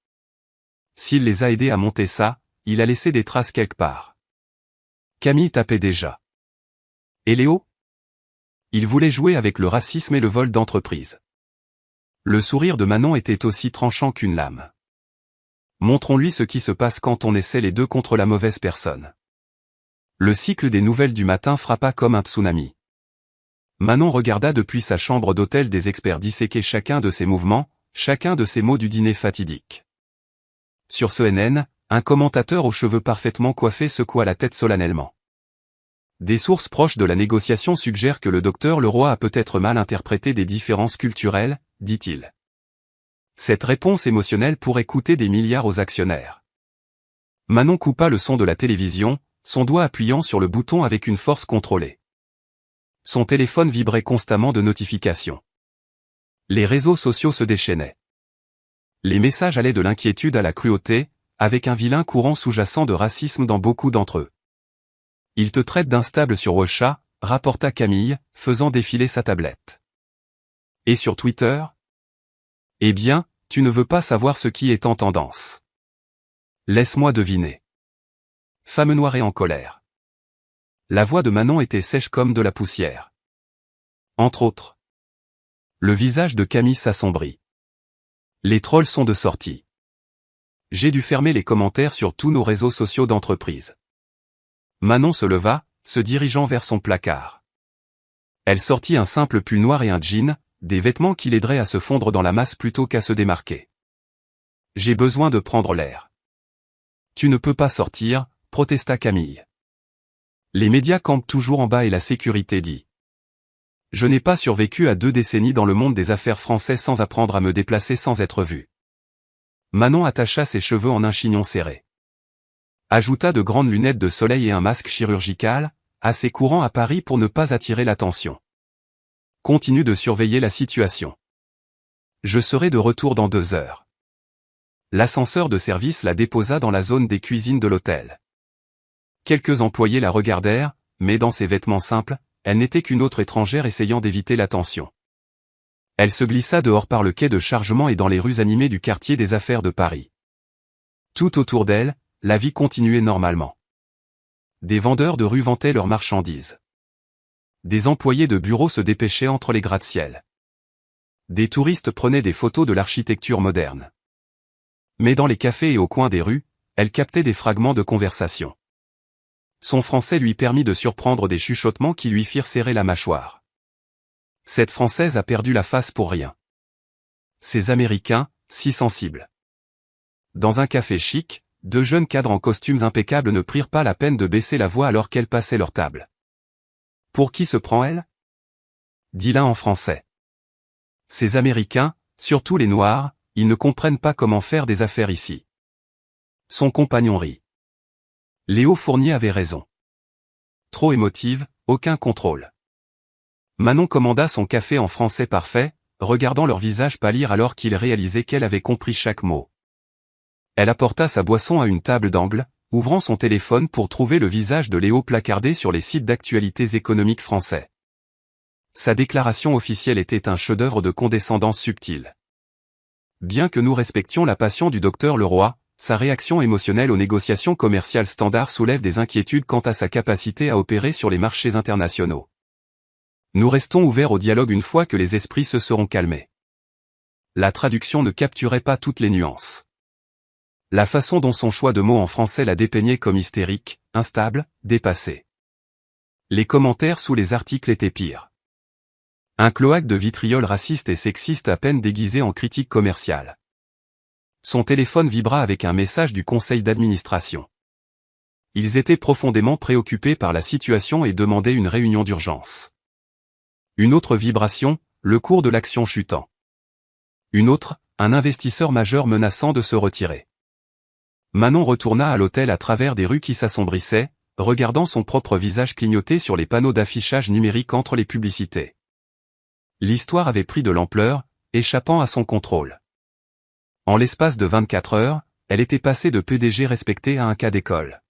S'il les a aidés à monter ça, il a laissé des traces quelque part. Camille tapait déjà. Et Léo? Il voulait jouer avec le racisme et le vol d'entreprise. Le sourire de Manon était aussi tranchant qu'une lame. Montrons-lui ce qui se passe quand on essaie les deux contre la mauvaise personne. Le cycle des nouvelles du matin frappa comme un tsunami. Manon regarda depuis sa chambre d'hôtel des experts disséquer chacun de ses mouvements, chacun de ses mots du dîner fatidique. Sur CNN, un commentateur aux cheveux parfaitement coiffés secoua la tête solennellement. Des sources proches de la négociation suggèrent que le docteur Leroy a peut-être mal interprété des différences culturelles, dit-il. Cette réponse émotionnelle pourrait coûter des milliards aux actionnaires. Manon coupa le son de la télévision, son doigt appuyant sur le bouton avec une force contrôlée. Son téléphone vibrait constamment de notifications. Les réseaux sociaux se déchaînaient. Les messages allaient de l'inquiétude à la cruauté, avec un vilain courant sous-jacent de racisme dans beaucoup d'entre eux. Il te traite d'instable sur WhatsApp, rapporta Camille, faisant défiler sa tablette. Et sur Twitter? Eh bien, tu ne veux pas savoir ce qui est en tendance. Laisse-moi deviner. Femme noire et en colère. La voix de Manon était sèche comme de la poussière. Entre autres. Le visage de Camille s'assombrit. Les trolls sont de sortie. J'ai dû fermer les commentaires sur tous nos réseaux sociaux d'entreprise. Manon se leva, se dirigeant vers son placard. Elle sortit un simple pull noir et un jean, des vêtements qui l'aideraient à se fondre dans la masse plutôt qu'à se démarquer. J'ai besoin de prendre l'air. Tu ne peux pas sortir, protesta Camille. Les médias campent toujours en bas et la sécurité dit. Je n'ai pas survécu à 2 décennies dans le monde des affaires français sans apprendre à me déplacer sans être vu. Manon attacha ses cheveux en un chignon serré. Ajouta de grandes lunettes de soleil et un masque chirurgical, assez courant à Paris pour ne pas attirer l'attention. Continue de surveiller la situation. Je serai de retour dans 2 heures. L'ascenseur de service la déposa dans la zone des cuisines de l'hôtel. Quelques employés la regardèrent, mais dans ses vêtements simples, elle n'était qu'une autre étrangère essayant d'éviter l'attention. Elle se glissa dehors par le quai de chargement et dans les rues animées du quartier des affaires de Paris. Tout autour d'elle, la vie continuait normalement. Des vendeurs de rue vantaient leurs marchandises. Des employés de bureau se dépêchaient entre les gratte-ciel. Des touristes prenaient des photos de l'architecture moderne. Mais dans les cafés et au coin des rues, elle captait des fragments de conversation. Son français lui permit de surprendre des chuchotements qui lui firent serrer la mâchoire. Cette Française a perdu la face pour rien. Ces Américains, si sensibles. Dans un café chic, 2 jeunes cadres en costumes impeccables ne prirent pas la peine de baisser la voix alors qu'elle passait leur table. Pour qui se prend elle? Dit l'un en français. Ces Américains, surtout les Noirs, ils ne comprennent pas comment faire des affaires ici. Son compagnon rit. Léo Fournier avait raison. Trop émotive, aucun contrôle. Manon commanda son café en français parfait, regardant leur visage pâlir alors qu'il réalisait qu'elle avait compris chaque mot. Elle apporta sa boisson à une table d'angle, ouvrant son téléphone pour trouver le visage de Léo placardé sur les sites d'actualités économiques français. Sa déclaration officielle était un chef-d'œuvre de condescendance subtile. Bien que nous respections la passion du docteur Leroy, sa réaction émotionnelle aux négociations commerciales standards soulève des inquiétudes quant à sa capacité à opérer sur les marchés internationaux. Nous restons ouverts au dialogue une fois que les esprits se seront calmés. La traduction ne capturait pas toutes les nuances. La façon dont son choix de mots en français la dépeignait comme hystérique, instable, dépassée. Les commentaires sous les articles étaient pires. Un cloaque de vitriol raciste et sexiste à peine déguisé en critique commerciale. Son téléphone vibra avec un message du conseil d'administration. Ils étaient profondément préoccupés par la situation et demandaient une réunion d'urgence. Une autre vibration, le cours de l'action chutant. Une autre, un investisseur majeur menaçant de se retirer. Manon retourna à l'hôtel à travers des rues qui s'assombrissaient, regardant son propre visage clignoter sur les panneaux d'affichage numérique entre les publicités. L'histoire avait pris de l'ampleur, échappant à son contrôle. En l'espace de 24 heures, elle était passée de PDG respecté à un cas d'école.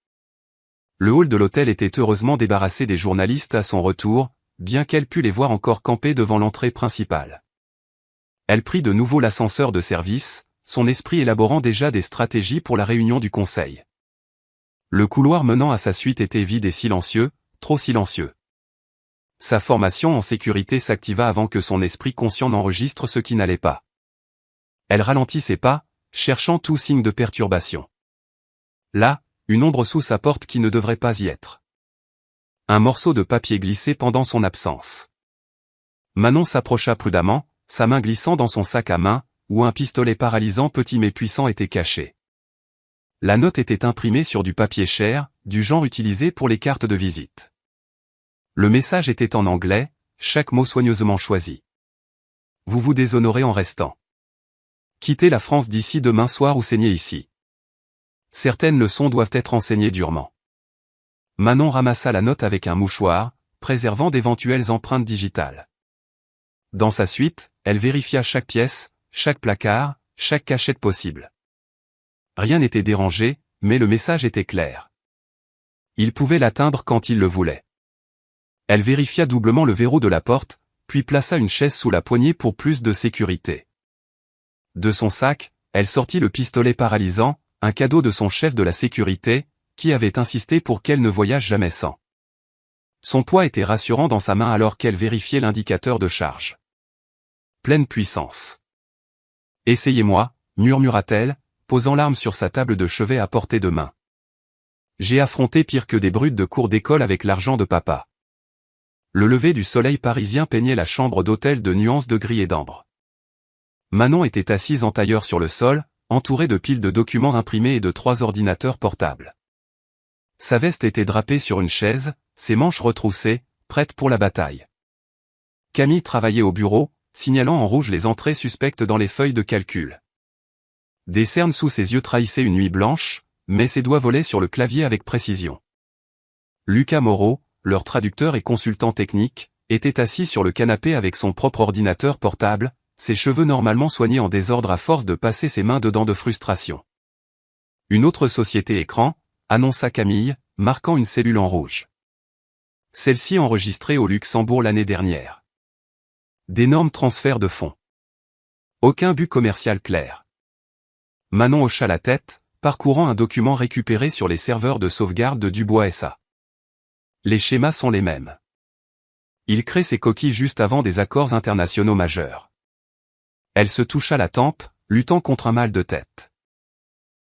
Le hall de l'hôtel était heureusement débarrassé des journalistes à son retour, bien qu'elle pût les voir encore camper devant l'entrée principale. Elle prit de nouveau l'ascenseur de service, son esprit élaborant déjà des stratégies pour la réunion du conseil. Le couloir menant à sa suite était vide et silencieux, trop silencieux. Sa formation en sécurité s'activa avant que son esprit conscient n'enregistre ce qui n'allait pas. Elle ralentit ses pas, cherchant tout signe de perturbation. Là, une ombre sous sa porte qui ne devrait pas y être. Un morceau de papier glissé pendant son absence. Manon s'approcha prudemment, sa main glissant dans son sac à main, où un pistolet paralysant petit mais puissant était caché. La note était imprimée sur du papier cher, du genre utilisé pour les cartes de visite. Le message était en anglais, chaque mot soigneusement choisi. Vous vous déshonorez en restant. Quittez la France d'ici demain soir ou saignez ici. Certaines leçons doivent être enseignées durement. Manon ramassa la note avec un mouchoir, préservant d'éventuelles empreintes digitales. Dans sa suite, elle vérifia chaque pièce, chaque placard, chaque cachette possible. Rien n'était dérangé, mais le message était clair. Il pouvait l'atteindre quand il le voulait. Elle vérifia doublement le verrou de la porte, puis plaça une chaise sous la poignée pour plus de sécurité. De son sac, elle sortit le pistolet paralysant, un cadeau de son chef de la sécurité, qui avait insisté pour qu'elle ne voyage jamais sans. Son poids était rassurant dans sa main alors qu'elle vérifiait l'indicateur de charge. Pleine puissance. « Essayez-moi », murmura-t-elle, posant l'arme sur sa table de chevet à portée de main. « J'ai affronté pire que des brutes de cour d'école avec l'argent de papa. » Le lever du soleil parisien peignait la chambre d'hôtel de nuances de gris et d'ambre. Manon était assise en tailleur sur le sol, entourée de piles de documents imprimés et de 3 ordinateurs portables. Sa veste était drapée sur une chaise, ses manches retroussées, prêtes pour la bataille. Camille travaillait au bureau, signalant en rouge les entrées suspectes dans les feuilles de calcul. Des cernes sous ses yeux trahissaient une nuit blanche, mais ses doigts volaient sur le clavier avec précision. Lucas Moreau, leur traducteur et consultant technique, était assis sur le canapé avec son propre ordinateur portable, ses cheveux normalement soignés en désordre à force de passer ses mains dedans de frustration. Une autre société écran, annonça Camille, marquant une cellule en rouge. Celle-ci enregistrée au Luxembourg l'année dernière. D'énormes transferts de fonds. Aucun but commercial clair. Manon hocha la tête, parcourant un document récupéré sur les serveurs de sauvegarde de Dubois SA. Les schémas sont les mêmes. Il crée ses coquilles juste avant des accords internationaux majeurs. Elle se toucha la tempe, luttant contre un mal de tête.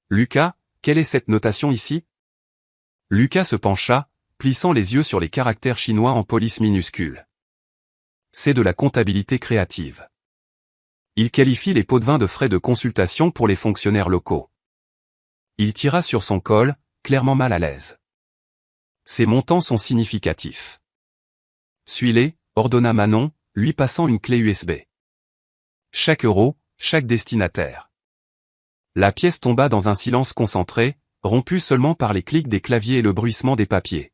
Lucas, quelle est cette notation ici? Lucas se pencha, plissant les yeux sur les caractères chinois en police minuscules. C'est de la comptabilité créative. Il qualifie les pots de vin de frais de consultation pour les fonctionnaires locaux. Il tira sur son col, clairement mal à l'aise. Ces montants sont significatifs. Suis-les, ordonna Manon, lui passant une clé USB. Chaque euro, chaque destinataire. La pièce tomba dans un silence concentré, rompu seulement par les clics des claviers et le bruissement des papiers.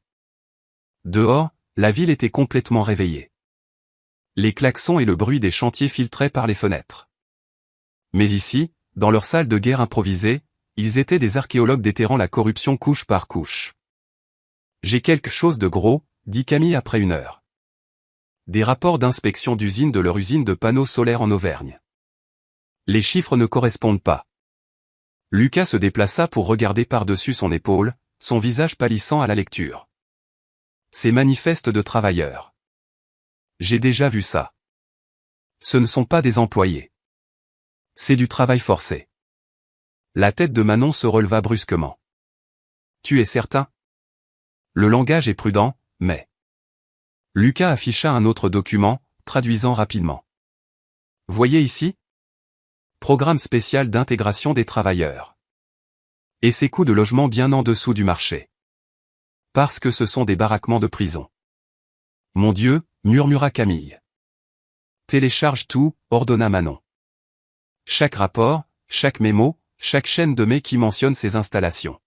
Dehors, la ville était complètement réveillée. Les klaxons et le bruit des chantiers filtraient par les fenêtres. Mais ici, dans leur salle de guerre improvisée, ils étaient des archéologues déterrant la corruption couche par couche. J'ai quelque chose de gros, dit Camille après une heure. Des rapports d'inspection d'usine de leur usine de panneaux solaires en Auvergne. Les chiffres ne correspondent pas. Lucas se déplaça pour regarder par-dessus son épaule, son visage pâlissant à la lecture. Ces manifestes de travailleurs. J'ai déjà vu ça. Ce ne sont pas des employés. C'est du travail forcé. La tête de Manon se releva brusquement. Tu es certain? Le langage est prudent, mais... Lucas afficha un autre document, traduisant rapidement. Voyez ici? Programme spécial d'intégration des travailleurs. Et ses coûts de logement bien en dessous du marché. Parce que ce sont des baraquements de prison. Mon Dieu, murmura Camille. Télécharge tout, ordonna Manon. Chaque rapport, chaque mémo, chaque chaîne de mails qui mentionne ces installations.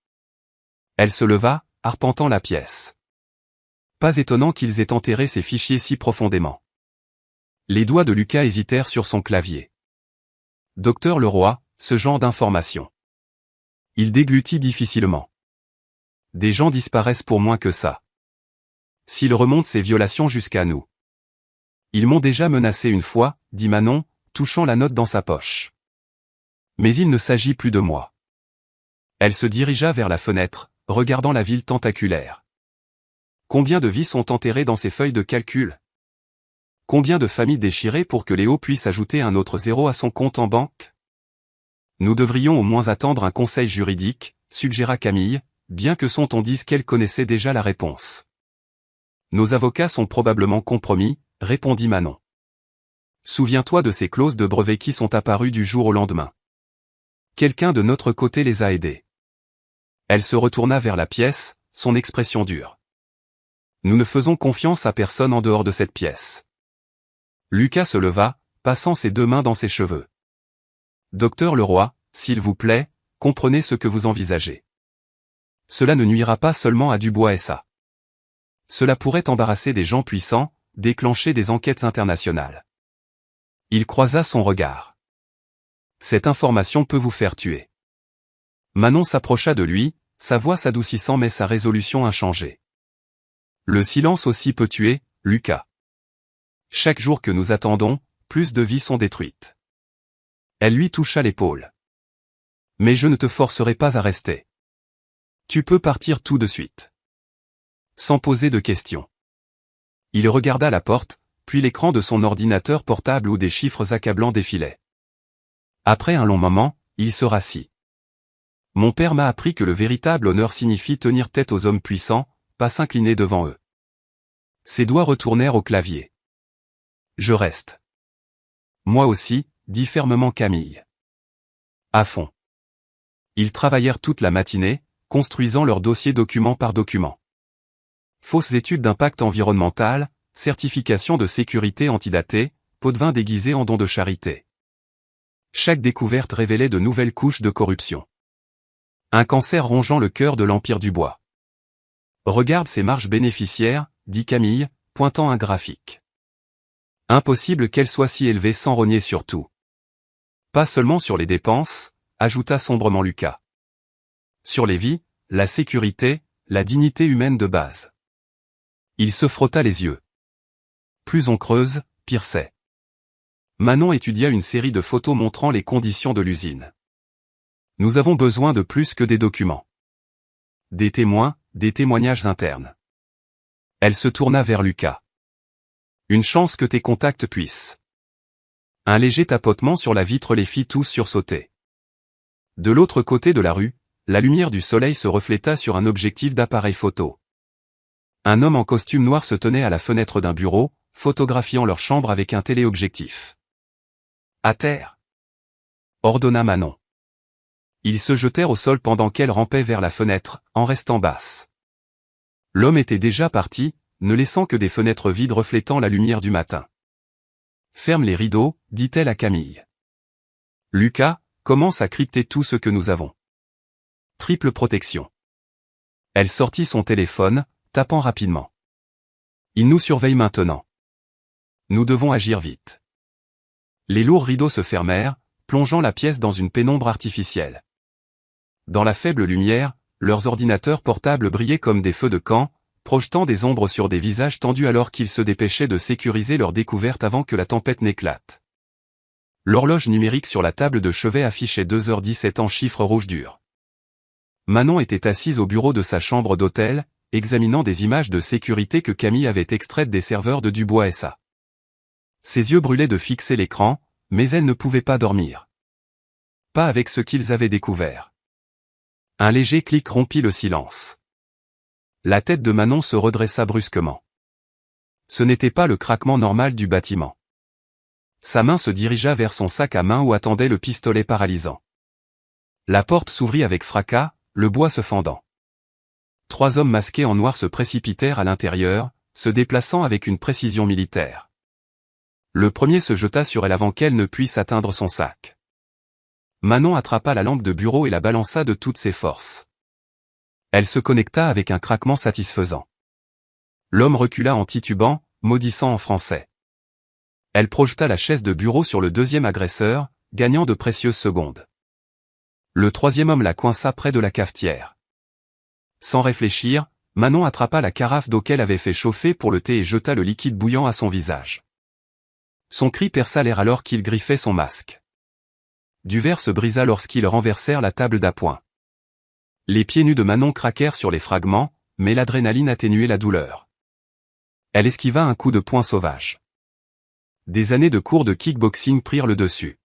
Elle se leva, arpentant la pièce. Pas étonnant qu'ils aient enterré ces fichiers si profondément. Les doigts de Lucas hésitèrent sur son clavier. Docteur Leroy, ce genre d'informations. Il déglutit difficilement. Des gens disparaissent pour moins que ça. S'il remonte ces violations jusqu'à nous. Ils m'ont déjà menacé une fois, dit Manon, touchant la note dans sa poche. Mais il ne s'agit plus de moi. Elle se dirigea vers la fenêtre, regardant la ville tentaculaire. Combien de vies sont enterrées dans ces feuilles de calcul? Combien de familles déchirées pour que Léo puisse ajouter un autre zéro à son compte en banque? Nous devrions au moins attendre un conseil juridique, suggéra Camille, bien que son ton dise qu'elle connaissait déjà la réponse. Nos avocats sont probablement compromis, répondit Manon. Souviens-toi de ces clauses de brevet qui sont apparues du jour au lendemain. Quelqu'un de notre côté les a aidés. Elle se retourna vers la pièce, son expression dure. Nous ne faisons confiance à personne en dehors de cette pièce. Lucas se leva, passant ses deux mains dans ses cheveux. Docteur Leroy, s'il vous plaît, comprenez ce que vous envisagez. Cela ne nuira pas seulement à Dubois SA. Cela pourrait embarrasser des gens puissants, déclencher des enquêtes internationales. Il croisa son regard. Cette information peut vous faire tuer. Manon s'approcha de lui, sa voix s'adoucissant mais sa résolution inchangée. Le silence aussi peut tuer, Lucas. Chaque jour que nous attendons, plus de vies sont détruites. Elle lui toucha l'épaule. Mais je ne te forcerai pas à rester. Tu peux partir tout de suite. Sans poser de questions. Il regarda la porte, puis l'écran de son ordinateur portable où des chiffres accablants défilaient. Après un long moment, il se rassit. Mon père m'a appris que le véritable honneur signifie tenir tête aux hommes puissants, pas s'incliner devant eux. Ses doigts retournèrent au clavier. Je reste. Moi aussi, dit fermement Camille. À fond. Ils travaillèrent toute la matinée, construisant leur dossier document par document. Fausses études d'impact environnemental, certification de sécurité antidatée, pot de vin déguisé en don de charité. Chaque découverte révélait de nouvelles couches de corruption. Un cancer rongeant le cœur de l'Empire du Bois. Regarde ces marges bénéficiaires, dit Camille, pointant un graphique. Impossible qu'elles soient si élevées sans rogner sur tout. Pas seulement sur les dépenses, ajouta sombrement Lucas. Sur les vies, la sécurité, la dignité humaine de base. Il se frotta les yeux. Plus on creuse, pire c'est. Manon étudia une série de photos montrant les conditions de l'usine. Nous avons besoin de plus que des documents. Des témoins, des témoignages internes. Elle se tourna vers Lucas. Une chance que tes contacts puissent. Un léger tapotement sur la vitre les fit tous sursauter. De l'autre côté de la rue, la lumière du soleil se refléta sur un objectif d'appareil photo. Un homme en costume noir se tenait à la fenêtre d'un bureau, photographiant leur chambre avec un téléobjectif. À terre, ordonna Manon. Ils se jetèrent au sol pendant qu'elle rampait vers la fenêtre, en restant basse. L'homme était déjà parti, ne laissant que des fenêtres vides reflétant la lumière du matin. Ferme les rideaux, dit-elle à Camille. Lucas, commence à crypter tout ce que nous avons. Triple protection. Elle sortit son téléphone, tapant rapidement. Il nous surveille maintenant. Nous devons agir vite. Les lourds rideaux se fermèrent, plongeant la pièce dans une pénombre artificielle. Dans la faible lumière, leurs ordinateurs portables brillaient comme des feux de camp, projetant des ombres sur des visages tendus alors qu'ils se dépêchaient de sécuriser leur découverte avant que la tempête n'éclate. L'horloge numérique sur la table de chevet affichait 2h17 en chiffres rouges durs. Manon était assise au bureau de sa chambre d'hôtel, examinant des images de sécurité que Camille avait extraites des serveurs de Dubois SA. Ses yeux brûlaient de fixer l'écran, mais elle ne pouvait pas dormir. Pas avec ce qu'ils avaient découvert. Un léger clic rompit le silence. La tête de Manon se redressa brusquement. Ce n'était pas le craquement normal du bâtiment. Sa main se dirigea vers son sac à main où attendait le pistolet paralysant. La porte s'ouvrit avec fracas, le bois se fendant. 3 hommes masqués en noir se précipitèrent à l'intérieur, se déplaçant avec une précision militaire. Le premier se jeta sur elle avant qu'elle ne puisse atteindre son sac. Manon attrapa la lampe de bureau et la balança de toutes ses forces. Elle se connecta avec un craquement satisfaisant. L'homme recula en titubant, maudissant en français. Elle projeta la chaise de bureau sur le deuxième agresseur, gagnant de précieuses secondes. Le troisième homme la coinça près de la cafetière. Sans réfléchir, Manon attrapa la carafe d'eau qu'elle avait fait chauffer pour le thé et jeta le liquide bouillant à son visage. Son cri perça l'air alors qu'il griffait son masque. Du verre se brisa lorsqu'ils renversèrent la table d'appoint. Les pieds nus de Manon craquèrent sur les fragments, mais l'adrénaline atténuait la douleur. Elle esquiva un coup de poing sauvage. Des années de cours de kickboxing prirent le dessus.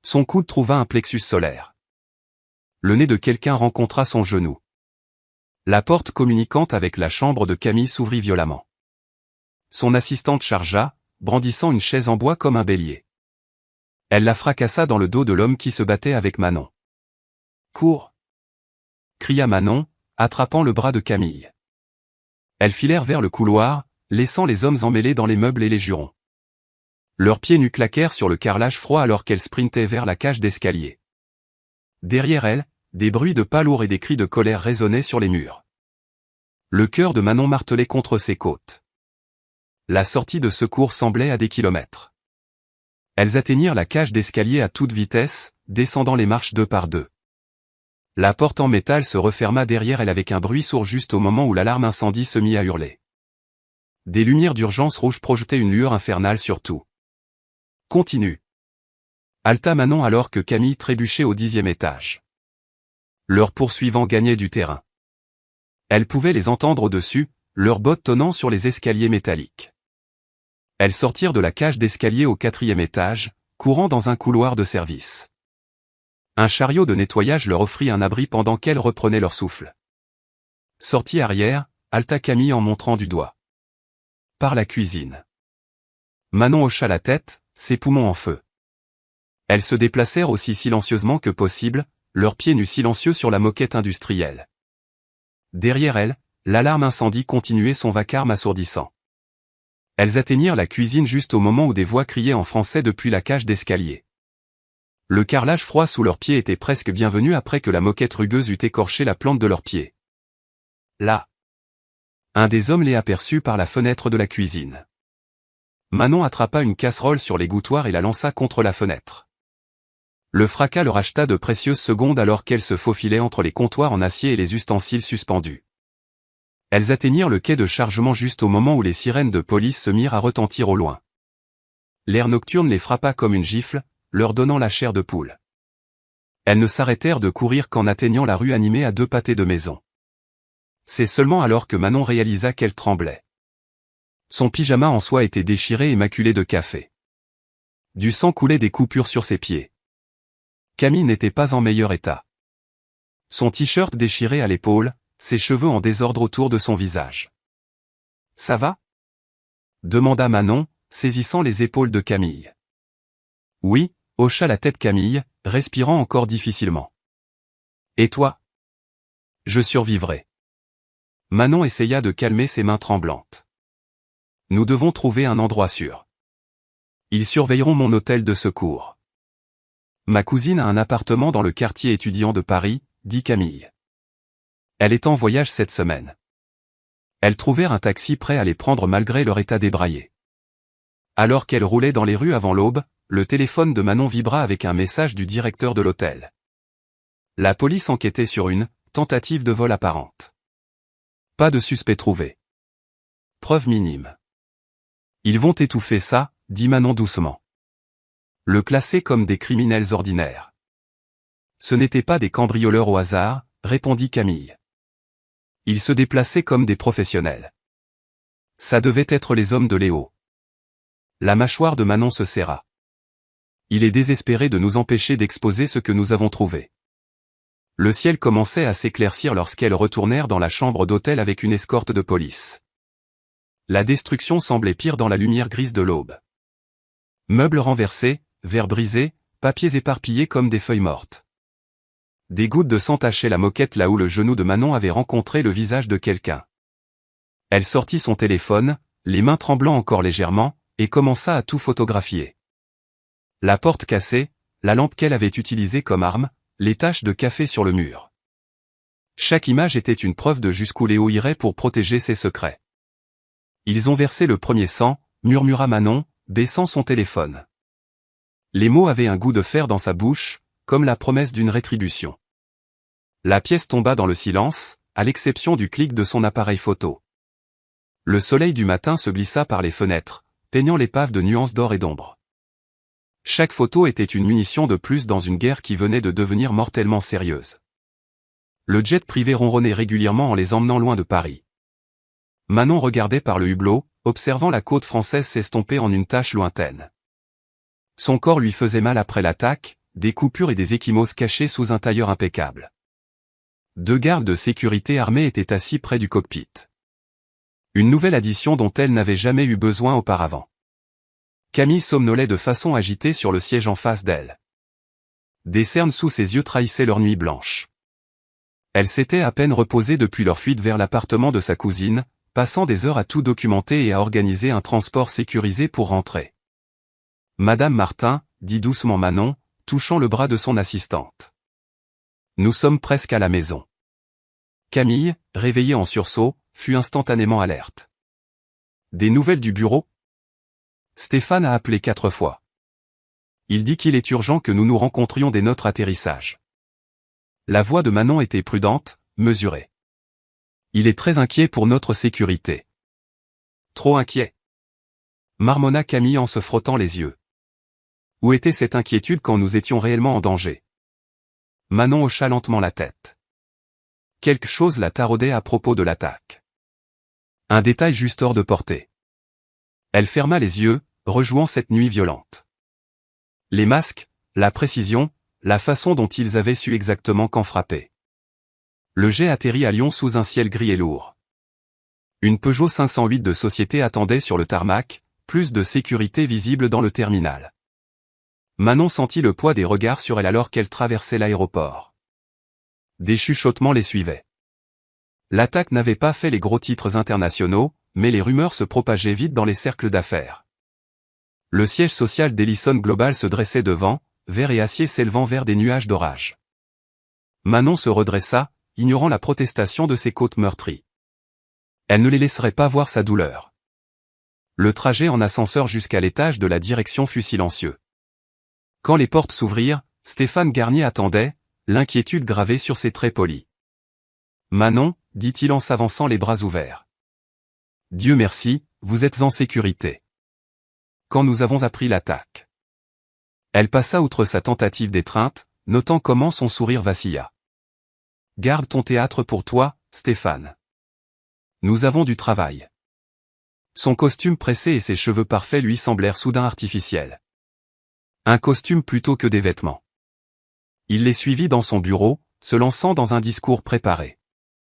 Son coude trouva un plexus solaire. Le nez de quelqu'un rencontra son genou. La porte communiquante avec la chambre de Camille s'ouvrit violemment. Son assistante chargea, brandissant une chaise en bois comme un bélier. Elle la fracassa dans le dos de l'homme qui se battait avec Manon. « Cours !» cria Manon, attrapant le bras de Camille. Elles filèrent vers le couloir, laissant les hommes emmêlés dans les meubles et les jurons. Leurs pieds nus claquèrent sur le carrelage froid alors qu'elles sprintaient vers la cage d'escalier. Derrière elles, des bruits de pas lourds et des cris de colère résonnaient sur les murs. Le cœur de Manon martelait contre ses côtes. La sortie de secours semblait à des kilomètres. Elles atteignirent la cage d'escalier à toute vitesse, descendant les marches 2 par 2. La porte en métal se referma derrière elle avec un bruit sourd juste au moment où l'alarme incendie se mit à hurler. Des lumières d'urgence rouges projetaient une lueur infernale sur tout. « Continue !» halta Manon alors que Camille trébuchait au 10e étage. Leurs poursuivants gagnaient du terrain. Elle pouvait les entendre au-dessus, leurs bottes tonnant sur les escaliers métalliques. Elles sortirent de la cage d'escalier au 4e étage, courant dans un couloir de service. Un chariot de nettoyage leur offrit un abri pendant qu'elles reprenaient leur souffle. Sortie arrière, halta Camille en montrant du doigt. Par la cuisine. Manon hocha la tête, ses poumons en feu. Elles se déplacèrent aussi silencieusement que possible, leurs pieds nus silencieux sur la moquette industrielle. Derrière elles, l'alarme incendie continuait son vacarme assourdissant. Elles atteignirent la cuisine juste au moment où des voix criaient en français depuis la cage d'escalier. Le carrelage froid sous leurs pieds était presque bienvenu après que la moquette rugueuse eût écorché la plante de leurs pieds. Là, un des hommes les aperçut par la fenêtre de la cuisine. Manon attrapa une casserole sur l'égouttoir et la lança contre la fenêtre. Le fracas leur acheta de précieuses secondes alors qu'elles se faufilaient entre les comptoirs en acier et les ustensiles suspendus. Elles atteignirent le quai de chargement juste au moment où les sirènes de police se mirent à retentir au loin. L'air nocturne les frappa comme une gifle, leur donnant la chair de poule. Elles ne s'arrêtèrent de courir qu'en atteignant la rue animée à 2 pâtés de maison. C'est seulement alors que Manon réalisa qu'elle tremblait. Son pyjama en soie était déchiré et maculé de café. Du sang coulait des coupures sur ses pieds. Camille n'était pas en meilleur état. Son t-shirt déchiré à l'épaule, ses cheveux en désordre autour de son visage. « Ça va ?» demanda Manon, saisissant les épaules de Camille. « Oui », hocha la tête Camille, respirant encore difficilement. « Et toi ? » ?»« Je survivrai. » Manon essaya de calmer ses mains tremblantes. « Nous devons trouver un endroit sûr. Ils surveilleront mon hôtel de secours. Ma cousine a un appartement dans le quartier étudiant de Paris, dit Camille. Elle est en voyage cette semaine. » Elles trouvèrent un taxi prêt à les prendre malgré leur état débraillé. Alors qu'elles roulaient dans les rues avant l'aube, le téléphone de Manon vibra avec un message du directeur de l'hôtel. La police enquêtait sur une tentative de vol apparente. Pas de suspect trouvé. Preuve minime. Ils vont étouffer ça, dit Manon doucement. Le classer comme des criminels ordinaires. Ce n'étaient pas des cambrioleurs au hasard, répondit Camille. Ils se déplaçaient comme des professionnels. Ça devait être les hommes de Léo. La mâchoire de Manon se serra. Il est désespéré de nous empêcher d'exposer ce que nous avons trouvé. Le ciel commençait à s'éclaircir lorsqu'elles retournèrent dans la chambre d'hôtel avec une escorte de police. La destruction semblait pire dans la lumière grise de l'aube. Meubles renversés, verres brisés, papiers éparpillés comme des feuilles mortes. Des gouttes de sang tachaient la moquette là où le genou de Manon avait rencontré le visage de quelqu'un. Elle sortit son téléphone, les mains tremblant encore légèrement, et commença à tout photographier. La porte cassée, la lampe qu'elle avait utilisée comme arme, les taches de café sur le mur. Chaque image était une preuve de jusqu'où Léo irait pour protéger ses secrets. Ils ont versé le premier sang, murmura Manon, baissant son téléphone. Les mots avaient un goût de fer dans sa bouche, comme la promesse d'une rétribution. La pièce tomba dans le silence, à l'exception du clic de son appareil photo. Le soleil du matin se glissa par les fenêtres, peignant l'épave de nuances d'or et d'ombre. Chaque photo était une munition de plus dans une guerre qui venait de devenir mortellement sérieuse. Le jet privé ronronnait régulièrement en les emmenant loin de Paris. Manon regardait par le hublot, observant la côte française s'estomper en une tache lointaine. Son corps lui faisait mal après l'attaque, des coupures et des ecchymoses cachées sous un tailleur impeccable. 2 gardes de sécurité armés étaient assis près du cockpit. Une nouvelle addition dont elle n'avait jamais eu besoin auparavant. Camille somnolait de façon agitée sur le siège en face d'elle. Des cernes sous ses yeux trahissaient leur nuit blanche. Elle s'était à peine reposée depuis leur fuite vers l'appartement de sa cousine, passant des heures à tout documenter et à organiser un transport sécurisé pour rentrer. « Madame Martin », dit doucement Manon, touchant le bras de son assistante. « Nous sommes presque à la maison. » Camille, réveillée en sursaut, fut instantanément alerte. « Des nouvelles du bureau ?» Stéphane a appelé 4 fois. Il dit qu'il est urgent que nous nous rencontrions dès notre atterrissage. La voix de Manon était prudente, mesurée. Il est très inquiet pour notre sécurité. Trop inquiet. Marmonna Camille en se frottant les yeux. Où était cette inquiétude quand nous étions réellement en danger? Manon hocha lentement la tête. Quelque chose la taraudait à propos de l'attaque. Un détail juste hors de portée. Elle ferma les yeux, rejouant cette nuit violente. Les masques, la précision, la façon dont ils avaient su exactement quand frapper. Le jet atterrit à Lyon sous un ciel gris et lourd. Une Peugeot 508 de société attendait sur le tarmac, plus de sécurité visible dans le terminal. Manon sentit le poids des regards sur elle alors qu'elle traversait l'aéroport. Des chuchotements les suivaient. L'attaque n'avait pas fait les gros titres internationaux, mais les rumeurs se propageaient vite dans les cercles d'affaires. Le siège social d'Ellison Global se dressait devant, vert et acier s'élevant vers des nuages d'orage. Manon se redressa, ignorant la protestation de ses côtes meurtries. Elle ne les laisserait pas voir sa douleur. Le trajet en ascenseur jusqu'à l'étage de la direction fut silencieux. Quand les portes s'ouvrirent, Stéphane Garnier attendait, l'inquiétude gravée sur ses traits polis. « Manon, dit-il en s'avançant les bras ouverts. Dieu merci, vous êtes en sécurité. Quand nous avons appris l'attaque. » Elle passa outre sa tentative d'étreinte, notant comment son sourire vacilla. « Garde ton théâtre pour toi, Stéphane. Nous avons du travail. » Son costume pressé et ses cheveux parfaits lui semblèrent soudain artificiels. Un costume plutôt que des vêtements. Il les suivit dans son bureau, se lançant dans un discours préparé.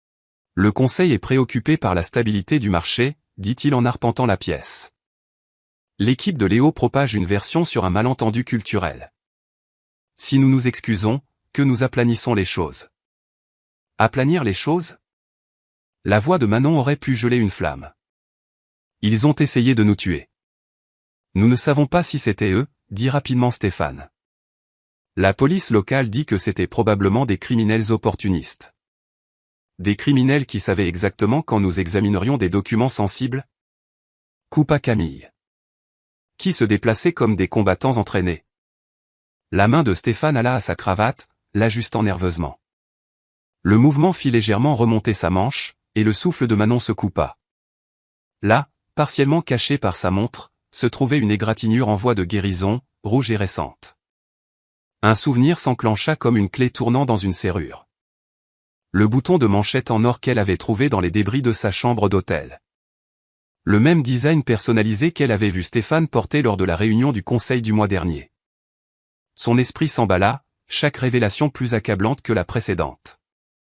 « Le Conseil est préoccupé par la stabilité du marché, dit-il en arpentant la pièce. L'équipe de Léo propage une version sur un malentendu culturel. Si nous nous excusons, que nous aplanissons les choses. » Aplanir les choses? La voix de Manon aurait pu geler une flamme. Ils ont essayé de nous tuer. Nous ne savons pas si c'était eux, dit rapidement Stéphane. La police locale dit que c'était probablement des criminels opportunistes. Des criminels qui savaient exactement quand nous examinerions des documents sensibles? Coupa Camille. Qui se déplaçaient comme des combattants entraînés. La main de Stéphane alla à sa cravate, l'ajustant nerveusement. Le mouvement fit légèrement remonter sa manche, et le souffle de Manon se coupa. Là, partiellement caché par sa montre, se trouvait une égratignure en voie de guérison, rouge et récente. Un souvenir s'enclencha comme une clé tournant dans une serrure. Le bouton de manchette en or qu'elle avait trouvé dans les débris de sa chambre d'hôtel. Le même design personnalisé qu'elle avait vu Stéphane porter lors de la réunion du conseil du mois dernier. Son esprit s'emballa, chaque révélation plus accablante que la précédente.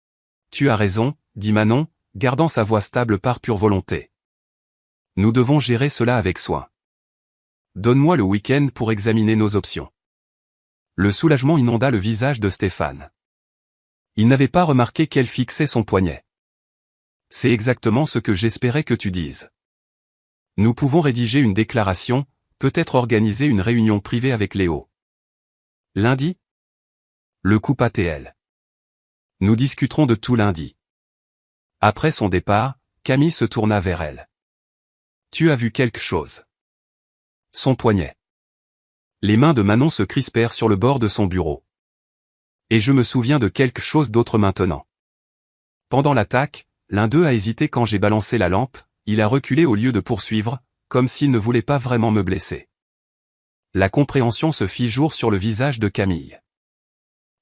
« Tu as raison, dit Manon, gardant sa voix stable par pure volonté. Nous devons gérer cela avec soin. Donne-moi le week-end pour examiner nos options. » Le soulagement inonda le visage de Stéphane. Il n'avait pas remarqué qu'elle fixait son poignet. « C'est exactement ce que j'espérais que tu dises. Nous pouvons rédiger une déclaration, peut-être organiser une réunion privée avec Léo. Lundi? Le coupa TL. Nous discuterons de tout lundi. Après son départ, Camille se tourna vers elle. Tu as vu quelque chose? Son poignet. Les mains de Manon se crispèrent sur le bord de son bureau. Et je me souviens de quelque chose d'autre maintenant. Pendant l'attaque, l'un d'eux a hésité quand j'ai balancé la lampe, il a reculé au lieu de poursuivre, comme s'il ne voulait pas vraiment me blesser. La compréhension se fit jour sur le visage de Camille.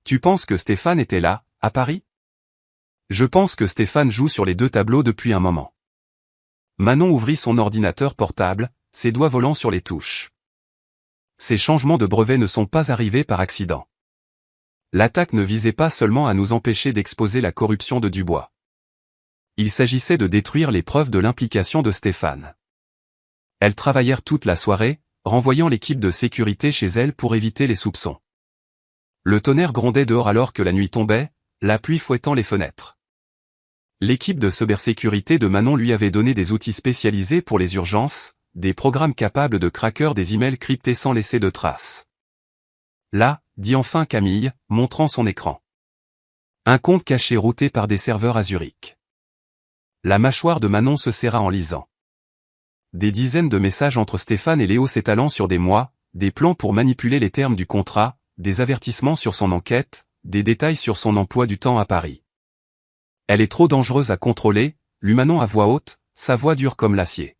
Tu penses que Stéphane était là, à Paris? Je pense que Stéphane joue sur les deux tableaux depuis un moment. Manon ouvrit son ordinateur portable, ses doigts volant sur les touches. Ces changements de brevet ne sont pas arrivés par accident. L'attaque ne visait pas seulement à nous empêcher d'exposer la corruption de Dubois. Il s'agissait de détruire les preuves de l'implication de Stéphane. Elles travaillèrent toute la soirée, renvoyant l'équipe de sécurité chez elle pour éviter les soupçons. Le tonnerre grondait dehors alors que la nuit tombait, la pluie fouettant les fenêtres. L'équipe de cybersécurité de Manon lui avait donné des outils spécialisés pour les urgences, des programmes capables de craquer des emails cryptés sans laisser de traces. Là, dit enfin Camille, montrant son écran. Un compte caché routé par des serveurs à Zurich. La mâchoire de Manon se serra en lisant. Des dizaines de messages entre Stéphane et Léo s'étalant sur des mois, des plans pour manipuler les termes du contrat, des avertissements sur son enquête, des détails sur son emploi du temps à Paris. Elle est trop dangereuse à contrôler, lut Manon à voix haute, sa voix dure comme l'acier.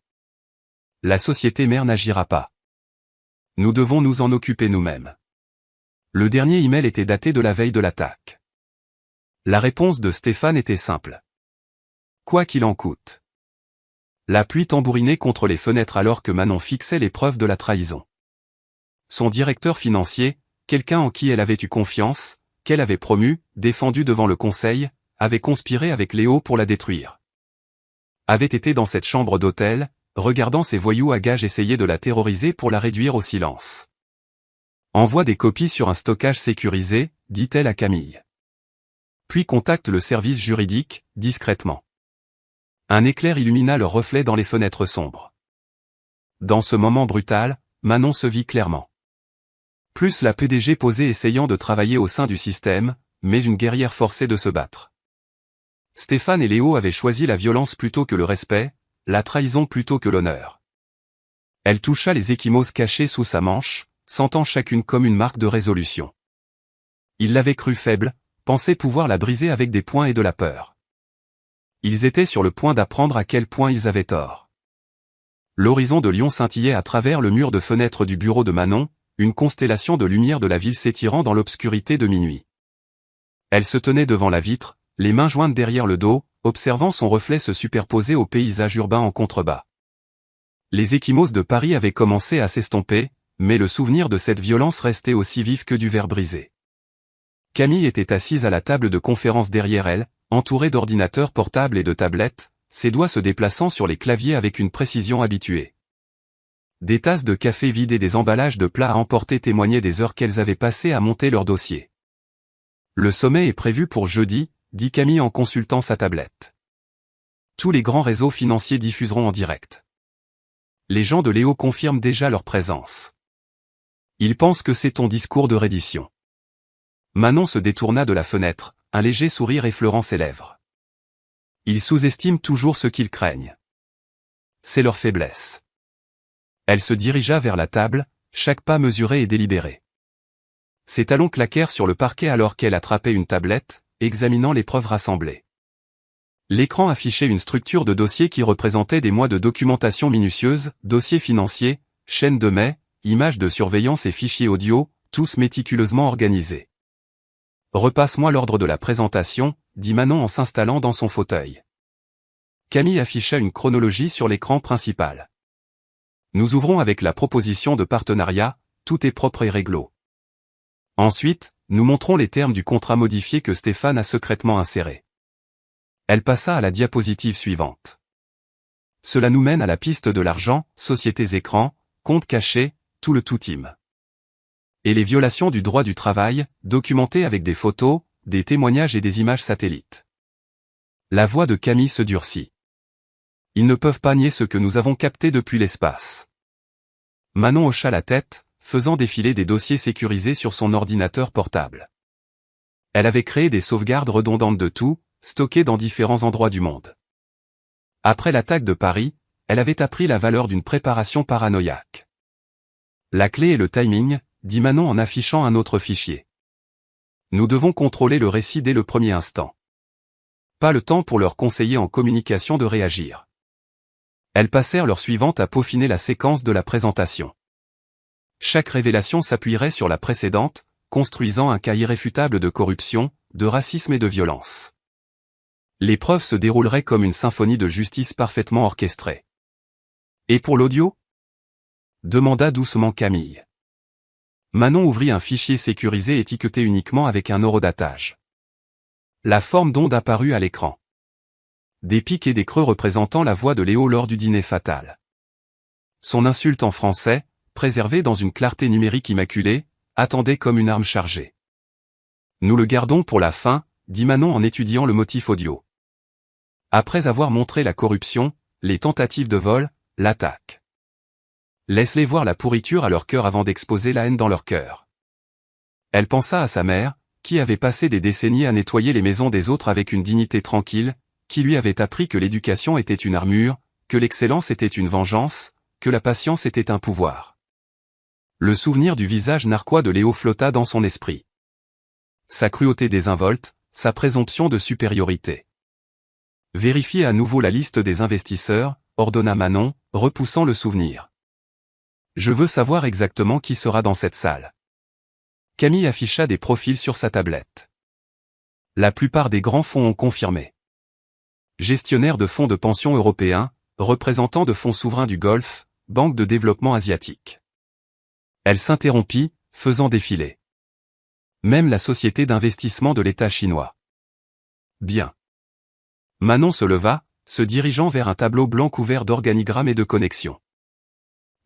La société mère n'agira pas. Nous devons nous en occuper nous-mêmes. Le dernier email était daté de la veille de l'attaque. La réponse de Stéphane était simple. Quoi qu'il en coûte. La pluie tambourinait contre les fenêtres alors que Manon fixait les preuves de la trahison. Son directeur financier, quelqu'un en qui elle avait eu confiance, qu'elle avait promu, défendu devant le conseil, avait conspiré avec Léo pour la détruire. Avait été dans cette chambre d'hôtel, regardant ces voyous à gages essayer de la terroriser pour la réduire au silence. Envoie des copies sur un stockage sécurisé, dit-elle à Camille. puis contactent le service juridique, discrètement. Un éclair illumina leur reflet dans les fenêtres sombres. Dans ce moment brutal, Manon se vit clairement. Plus la PDG posée essayant de travailler au sein du système, mais une guerrière forcée de se battre. Stéphane et Léo avaient choisi la violence plutôt que le respect, la trahison plutôt que l'honneur. Elle toucha les ecchymoses cachées sous sa manche, sentant chacune comme une marque de résolution. Ils l'avaient crue faible, pensaient pouvoir la briser avec des poings et de la peur. Ils étaient sur le point d'apprendre à quel point ils avaient tort. L'horizon de Lyon scintillait à travers le mur de fenêtre du bureau de Manon, une constellation de lumière de la ville s'étirant dans l'obscurité de minuit. Elle se tenait devant la vitre, les mains jointes derrière le dos, observant son reflet se superposer au paysage urbain en contrebas. Les ecchymoses de Paris avaient commencé à s'estomper, mais le souvenir de cette violence restait aussi vif que du verre brisé. Camille était assise à la table de conférence derrière elle, entourée d'ordinateurs portables et de tablettes, ses doigts se déplaçant sur les claviers avec une précision habituée. Des tasses de café vides et des emballages de plats à emporter témoignaient des heures qu'elles avaient passées à monter leur dossier. Le sommet est prévu pour jeudi, dit Camille en consultant sa tablette. Tous les grands réseaux financiers diffuseront en direct. Les gens de Léo confirment déjà leur présence. Ils pensent que c'est ton discours de reddition. Manon se détourna de la fenêtre, un léger sourire effleurant ses lèvres. Ils sous-estiment toujours ce qu'ils craignent. C'est leur faiblesse. Elle se dirigea vers la table, chaque pas mesuré et délibéré. Ses talons claquèrent sur le parquet alors qu'elle attrapait une tablette, examinant les preuves rassemblées. L'écran affichait une structure de dossier qui représentait des mois de documentation minutieuse, dossiers financiers, chaînes de mai, images de surveillance et fichiers audio, tous méticuleusement organisés. « Repasse-moi l'ordre de la présentation », dit Manon en s'installant dans son fauteuil. Camille afficha une chronologie sur l'écran principal. Nous ouvrons avec la proposition de partenariat, tout est propre et réglo. Ensuite, nous montrons les termes du contrat modifié que Stéphane a secrètement inséré. Elle passa à la diapositive suivante. Cela nous mène à la piste de l'argent, sociétés écrans, comptes cachés, tout le tout-team. Et les violations du droit du travail, documentées avec des photos, des témoignages et des images satellites. La voix de Camille se durcit. Ils ne peuvent pas nier ce que nous avons capté depuis l'espace. Manon hocha la tête, faisant défiler des dossiers sécurisés sur son ordinateur portable. Elle avait créé des sauvegardes redondantes de tout, stockées dans différents endroits du monde. Après l'attaque de Paris, elle avait appris la valeur d'une préparation paranoïaque. La clé est le timing, dit Manon en affichant un autre fichier. Nous devons contrôler le récit dès le premier instant. Pas le temps pour leurs conseillers en communication de réagir. Elles passèrent l'heure suivante à peaufiner la séquence de la présentation. Chaque révélation s'appuierait sur la précédente, construisant un cas irréfutable de corruption, de racisme et de violence. Les preuves se dérouleraient comme une symphonie de justice parfaitement orchestrée. Et pour l'audio ? Demanda doucement Camille. Manon ouvrit un fichier sécurisé étiqueté uniquement avec un horodatage. La forme d'onde apparut à l'écran. Des pics et des creux représentant la voix de Léo lors du dîner fatal. Son insulte en français, préservée dans une clarté numérique immaculée, attendait comme une arme chargée. Nous le gardons pour la fin, dit Manon en étudiant le motif audio. Après avoir montré la corruption, les tentatives de vol, l'attaque. Laisse-les voir la pourriture à leur cœur avant d'exposer la haine dans leur cœur. Elle pensa à sa mère, qui avait passé des décennies à nettoyer les maisons des autres avec une dignité tranquille, qui lui avait appris que l'éducation était une armure, que l'excellence était une vengeance, que la patience était un pouvoir. Le souvenir du visage narquois de Léo flotta dans son esprit. Sa cruauté désinvolte, sa présomption de supériorité. Vérifiez à nouveau la liste des investisseurs, ordonna Manon, repoussant le souvenir. Je veux savoir exactement qui sera dans cette salle. Camille afficha des profils sur sa tablette. La plupart des grands fonds ont confirmé. Gestionnaires de fonds de pension européens, représentants de fonds souverains du Golfe, banques de développement asiatique. Elle s'interrompit, faisant défiler. Même la société d'investissement de l'État chinois. Bien. Manon se leva, se dirigeant vers un tableau blanc couvert d'organigrammes et de connexions.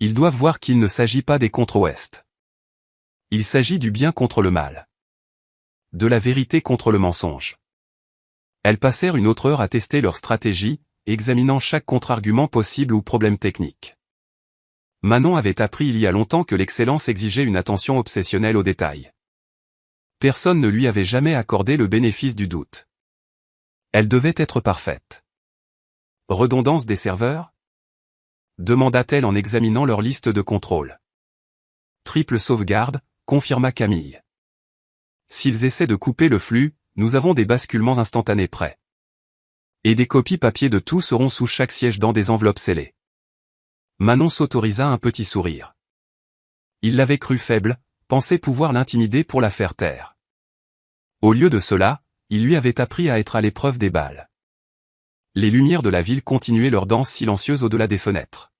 Ils doivent voir qu'il ne s'agit pas des contre-ouest. Il s'agit du bien contre le mal. De la vérité contre le mensonge. Elles passèrent une autre heure à tester leur stratégie, examinant chaque contre-argument possible ou problème technique. Manon avait appris il y a longtemps que l'excellence exigeait une attention obsessionnelle aux détails. Personne ne lui avait jamais accordé le bénéfice du doute. Elle devait être parfaite. Redondance des serveurs? Demanda-t-elle en examinant leur liste de contrôle. Triple sauvegarde, confirma Camille. S'ils essaient de couper le flux, nous avons des basculements instantanés prêts. Et des copies papier de tout seront sous chaque siège dans des enveloppes scellées. Manon s'autorisa un petit sourire. Il l'avait cru faible, pensait pouvoir l'intimider pour la faire taire. Au lieu de cela, il lui avait appris à être à l'épreuve des balles. Les lumières de la ville continuaient leur danse silencieuse au-delà des fenêtres.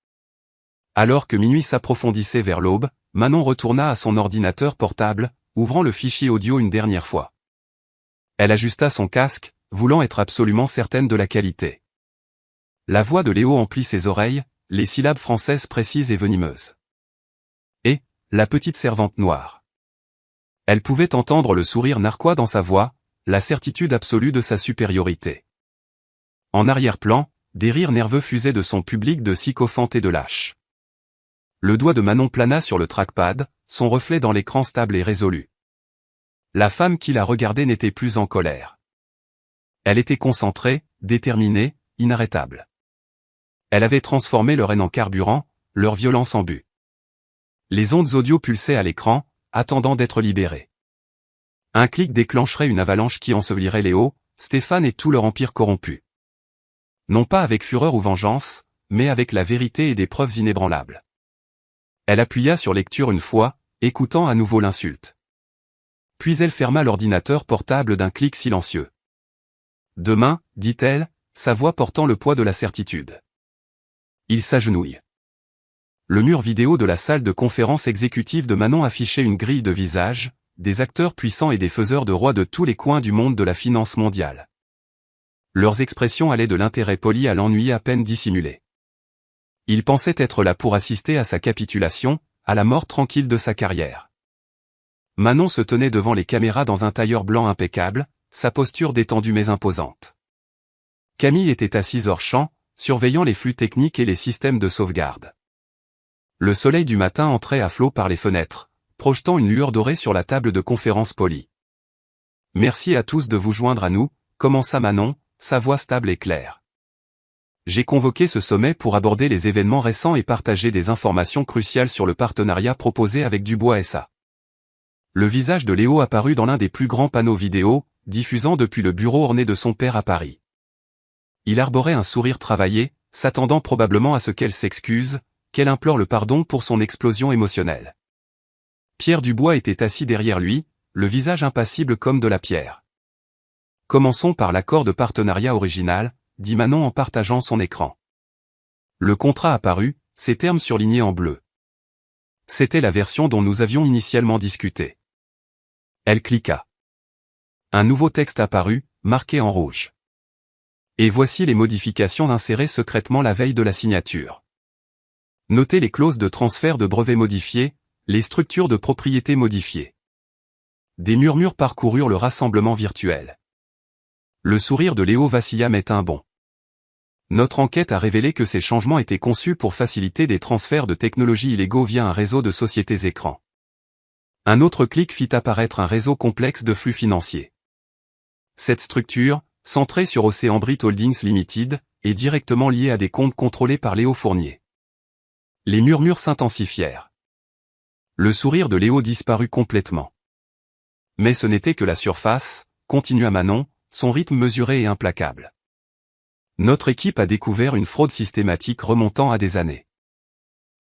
Alors que minuit s'approfondissait vers l'aube, Manon retourna à son ordinateur portable, ouvrant le fichier audio une dernière fois. Elle ajusta son casque, voulant être absolument certaine de la qualité. La voix de Léo emplit ses oreilles, les syllabes françaises précises et venimeuses. Et, la petite servante noire. Elle pouvait entendre le sourire narquois dans sa voix, la certitude absolue de sa supériorité. En arrière-plan, des rires nerveux fusaient de son public de sycophantes et de lâches. Le doigt de Manon plana sur le trackpad, son reflet dans l'écran stable et résolu. La femme qui la regardait n'était plus en colère. Elle était concentrée, déterminée, inarrêtable. Elle avait transformé leur haine en carburant, leur violence en but. Les ondes audio pulsaient à l'écran, attendant d'être libérées. Un clic déclencherait une avalanche qui ensevelirait Léo, Stéphane et tout leur empire corrompu. Non pas avec fureur ou vengeance, mais avec la vérité et des preuves inébranlables. Elle appuya sur lecture une fois, écoutant à nouveau l'insulte. Puis elle ferma l'ordinateur portable d'un clic silencieux. Demain, dit-elle, sa voix portant le poids de la certitude. Il s'agenouille. Le mur vidéo de la salle de conférence exécutive de Manon affichait une grille de visages, des acteurs puissants et des faiseurs de rois de tous les coins du monde de la finance mondiale. Leurs expressions allaient de l'intérêt poli à l'ennui à peine dissimulé. Ils pensaient être là pour assister à sa capitulation, à la mort tranquille de sa carrière. Manon se tenait devant les caméras dans un tailleur blanc impeccable, sa posture détendue mais imposante. Camille était assise hors champ, surveillant les flux techniques et les systèmes de sauvegarde. Le soleil du matin entrait à flot par les fenêtres, projetant une lueur dorée sur la table de conférence polie. « Merci à tous de vous joindre à nous », commença Manon, sa voix stable et claire. J'ai convoqué ce sommet pour aborder les événements récents et partager des informations cruciales sur le partenariat proposé avec Dubois SA. Le visage de Léo apparut dans l'un des plus grands panneaux vidéo, diffusant depuis le bureau orné de son père à Paris. Il arborait un sourire travaillé, s'attendant probablement à ce qu'elle s'excuse, qu'elle implore le pardon pour son explosion émotionnelle. Pierre Dubois était assis derrière lui, le visage impassible comme de la pierre. Commençons par l'accord de partenariat original, dit Manon en partageant son écran. Le contrat apparut, ses termes surlignés en bleu. C'était la version dont nous avions initialement discuté. Elle cliqua. Un nouveau texte apparut, marqué en rouge. Et voici les modifications insérées secrètement la veille de la signature. Notez les clauses de transfert de brevets modifiées, les structures de propriété modifiées. Des murmures parcoururent le rassemblement virtuel. Le sourire de Léo vacilla mais un bond. Notre enquête a révélé que ces changements étaient conçus pour faciliter des transferts de technologies illégaux via un réseau de sociétés écrans. Un autre clic fit apparaître un réseau complexe de flux financiers. Cette structure, centrée sur Océan Brit Holdings Limited, est directement liée à des comptes contrôlés par Léo Fournier. Les murmures s'intensifièrent. Le sourire de Léo disparut complètement. Mais ce n'était que la surface, continua Manon, son rythme mesuré et implacable. Notre équipe a découvert une fraude systématique remontant à des années.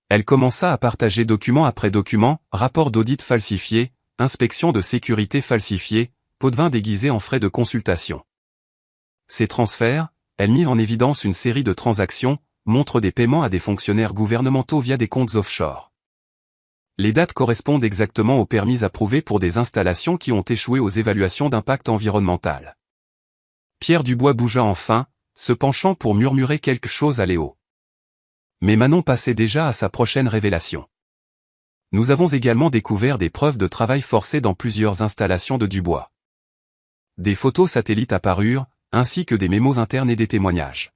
Elle commença à partager document après document, rapports d'audit falsifiés, inspections de sécurité falsifiées, pots de vin déguisés en frais de consultation. Ces transferts, elle mit en évidence une série de transactions, montrent des paiements à des fonctionnaires gouvernementaux via des comptes offshore. Les dates correspondent exactement aux permis approuvés pour des installations qui ont échoué aux évaluations d'impact environnemental. Pierre Dubois bougea enfin, se penchant pour murmurer quelque chose à Léo. Mais Manon passait déjà à sa prochaine révélation. Nous avons également découvert des preuves de travail forcé dans plusieurs installations de Dubois. Des photos satellites apparurent, ainsi que des mémos internes et des témoignages.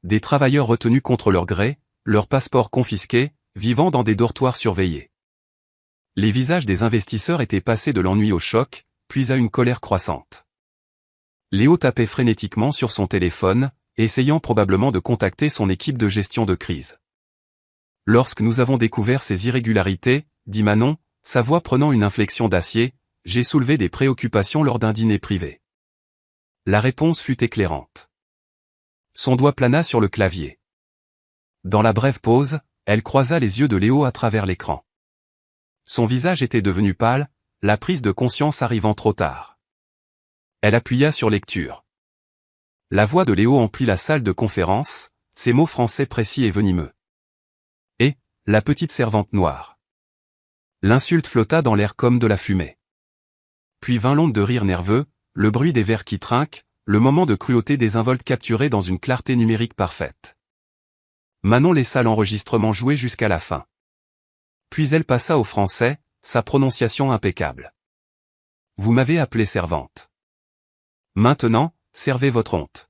Des travailleurs retenus contre leur gré, leurs passeports confisqués, vivant dans des dortoirs surveillés. Les visages des investisseurs étaient passés de l'ennui au choc, puis à une colère croissante. Léo tapait frénétiquement sur son téléphone, essayant probablement de contacter son équipe de gestion de crise. Lorsque nous avons découvert ces irrégularités, dit Manon, sa voix prenant une inflexion d'acier, j'ai soulevé des préoccupations lors d'un dîner privé. La réponse fut éclairante. Son doigt plana sur le clavier. Dans la brève pause, elle croisa les yeux de Léo à travers l'écran. Son visage était devenu pâle, la prise de conscience arrivant trop tard. Elle appuya sur lecture. La voix de Léo emplit la salle de conférence, ses mots français précis et venimeux. Et, la petite servante noire. L'insulte flotta dans l'air comme de la fumée. Puis vint l'onde de rire nerveux, le bruit des verres qui trinquent, le moment de cruauté désinvolte capturé dans une clarté numérique parfaite. Manon laissa l'enregistrement jouer jusqu'à la fin. Puis elle passa au français, sa prononciation impeccable. Vous m'avez appelée servante. Maintenant, servez votre honte.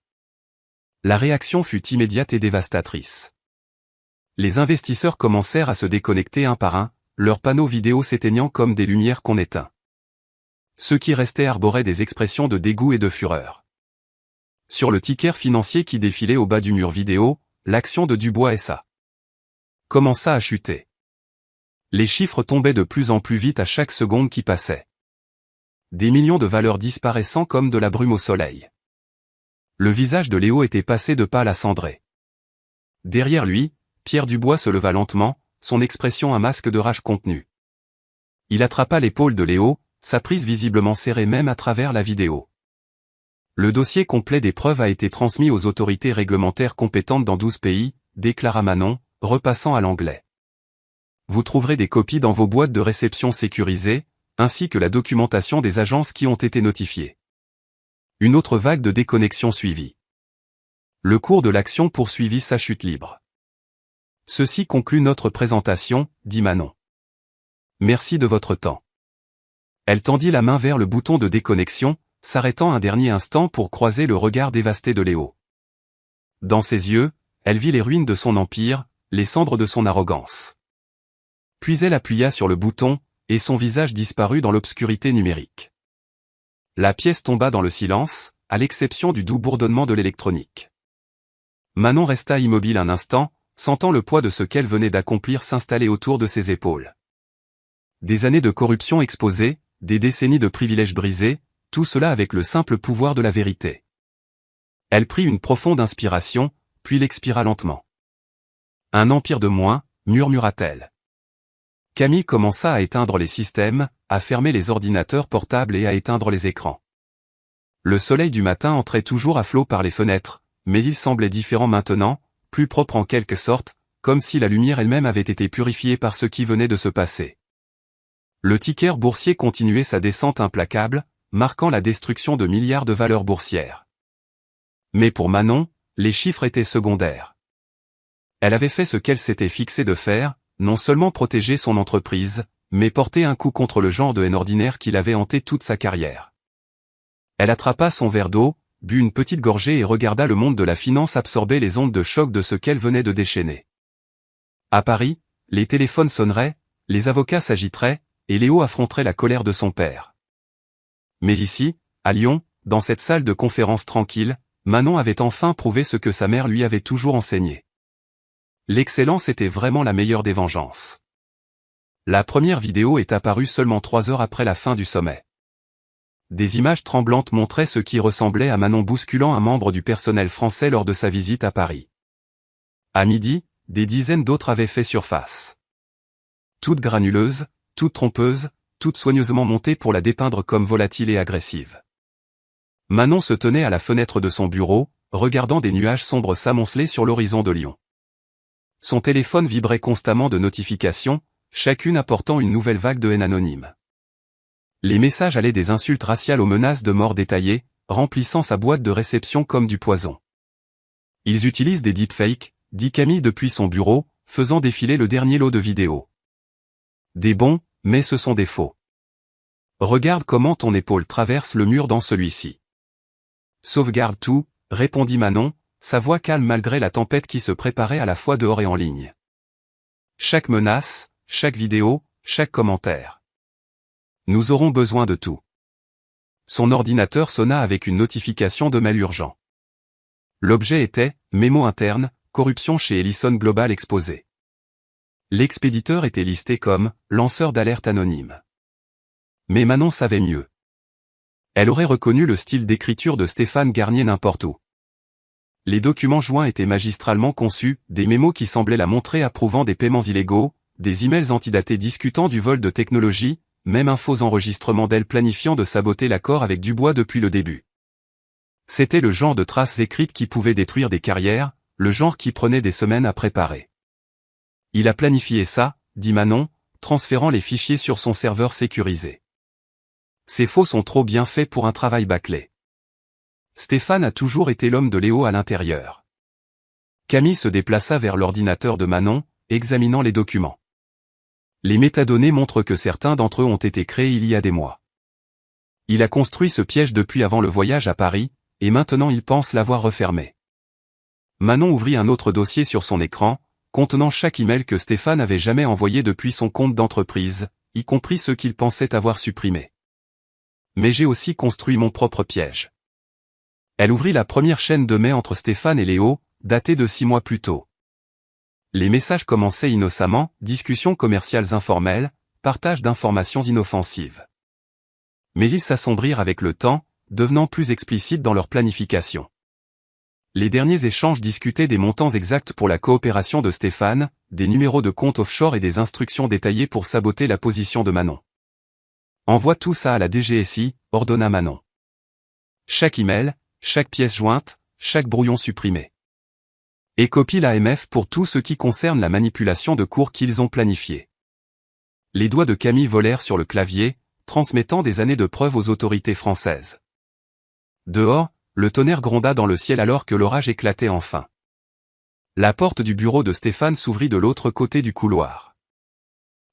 La réaction fut immédiate et dévastatrice. Les investisseurs commencèrent à se déconnecter un par un, leurs panneaux vidéo s'éteignant comme des lumières qu'on éteint. Ceux qui restaient arboraient des expressions de dégoût et de fureur. Sur le ticker financier qui défilait au bas du mur vidéo, l'action de Dubois SA commença à chuter. Les chiffres tombaient de plus en plus vite à chaque seconde qui passait. Des millions de valeurs disparaissant comme de la brume au soleil. Le visage de Léo était passé de pâle à cendré. Derrière lui, Pierre Dubois se leva lentement, son expression un masque de rage contenue. Il attrapa l'épaule de Léo, sa prise visiblement serrée même à travers la vidéo. Le dossier complet des preuves a été transmis aux autorités réglementaires compétentes dans 12 pays, déclara Manon, repassant à l'anglais. Vous trouverez des copies dans vos boîtes de réception sécurisées, ainsi que la documentation des agences qui ont été notifiées. Une autre vague de déconnexion suivit. Le cours de l'action poursuivit sa chute libre. Ceci conclut notre présentation, dit Manon. Merci de votre temps. Elle tendit la main vers le bouton de déconnexion, s'arrêtant un dernier instant pour croiser le regard dévasté de Léo. Dans ses yeux, elle vit les ruines de son empire, les cendres de son arrogance. Puis elle appuya sur le bouton, et son visage disparut dans l'obscurité numérique. La pièce tomba dans le silence, à l'exception du doux bourdonnement de l'électronique. Manon resta immobile un instant, sentant le poids de ce qu'elle venait d'accomplir s'installer autour de ses épaules. Des années de corruption exposées, des décennies de privilèges brisés, tout cela avec le simple pouvoir de la vérité. Elle prit une profonde inspiration, puis l'expira lentement. Un empire de moins, murmura-t-elle. Camille commença à éteindre les systèmes, à fermer les ordinateurs portables et à éteindre les écrans. Le soleil du matin entrait toujours à flot par les fenêtres, mais il semblait différent maintenant, plus propre en quelque sorte, comme si la lumière elle-même avait été purifiée par ce qui venait de se passer. Le ticker boursier continuait sa descente implacable, marquant la destruction de milliards de valeurs boursières. Mais pour Manon, les chiffres étaient secondaires. Elle avait fait ce qu'elle s'était fixé de faire, non seulement protéger son entreprise, mais porter un coup contre le genre de haine ordinaire qui l'avait hanté toute sa carrière. Elle attrapa son verre d'eau, but une petite gorgée et regarda le monde de la finance absorber les ondes de choc de ce qu'elle venait de déchaîner. À Paris, les téléphones sonneraient, les avocats s'agiteraient, et Léo affronterait la colère de son père. Mais ici, à Lyon, dans cette salle de conférence tranquille, Manon avait enfin prouvé ce que sa mère lui avait toujours enseigné. L'excellence était vraiment la meilleure des vengeances. La première vidéo est apparue seulement 3 heures après la fin du sommet. Des images tremblantes montraient ce qui ressemblait à Manon bousculant un membre du personnel français lors de sa visite à Paris. À midi, des dizaines d'autres avaient fait surface. Toutes granuleuses, toutes trompeuses, toutes soigneusement montées pour la dépeindre comme volatile et agressive. Manon se tenait à la fenêtre de son bureau, regardant des nuages sombres s'amonceler sur l'horizon de Lyon. Son téléphone vibrait constamment de notifications, chacune apportant une nouvelle vague de haine anonyme. Les messages allaient des insultes raciales aux menaces de mort détaillées, remplissant sa boîte de réception comme du poison. Ils utilisent des deepfakes, dit Camille depuis son bureau, faisant défiler le dernier lot de vidéos. Des bons, mais ce sont des faux. Regarde comment ton épaule traverse le mur dans celui-ci. Sauvegarde tout, répondit Manon, sa voix calme malgré la tempête qui se préparait à la fois dehors et en ligne. Chaque menace, chaque vidéo, chaque commentaire. Nous aurons besoin de tout. Son ordinateur sonna avec une notification de mail urgent. L'objet était « Mémo interne, corruption chez Ellison Global exposé ». L'expéditeur était listé comme « lanceur d'alerte anonyme ». Mais Manon savait mieux. Elle aurait reconnu le style d'écriture de Stéphane Garnier n'importe où. Les documents joints étaient magistralement conçus, des mémos qui semblaient la montrer approuvant des paiements illégaux, des emails antidatés discutant du vol de technologie, même un faux enregistrement d'elle planifiant de saboter l'accord avec Dubois depuis le début. C'était le genre de traces écrites qui pouvaient détruire des carrières, le genre qui prenait des semaines à préparer. Il a planifié ça, dit Manon, transférant les fichiers sur son serveur sécurisé. Ces faux sont trop bien faits pour un travail bâclé. Stéphane a toujours été l'homme de Léo à l'intérieur. Camille se déplaça vers l'ordinateur de Manon, examinant les documents. Les métadonnées montrent que certains d'entre eux ont été créés il y a des mois. Il a construit ce piège depuis avant le voyage à Paris, et maintenant il pense l'avoir refermé. Manon ouvrit un autre dossier sur son écran, contenant chaque email que Stéphane avait jamais envoyé depuis son compte d'entreprise, y compris ceux qu'il pensait avoir supprimés. Mais j'ai aussi construit mon propre piège. Elle ouvrit la première chaîne de mai entre Stéphane et Léo, datée de 6 mois plus tôt. Les messages commençaient innocemment, discussions commerciales informelles, partage d'informations inoffensives. Mais ils s'assombrirent avec le temps, devenant plus explicites dans leur planification. Les derniers échanges discutaient des montants exacts pour la coopération de Stéphane, des numéros de compte offshore et des instructions détaillées pour saboter la position de Manon. Envoie tout ça à la DGSI, ordonna Manon. Chaque email, chaque pièce jointe, chaque brouillon supprimé. Et copie l'AMF pour tout ce qui concerne la manipulation de cours qu'ils ont planifié. Les doigts de Camille volèrent sur le clavier, transmettant des années de preuves aux autorités françaises. Dehors, le tonnerre gronda dans le ciel alors que l'orage éclatait enfin. La porte du bureau de Stéphane s'ouvrit de l'autre côté du couloir.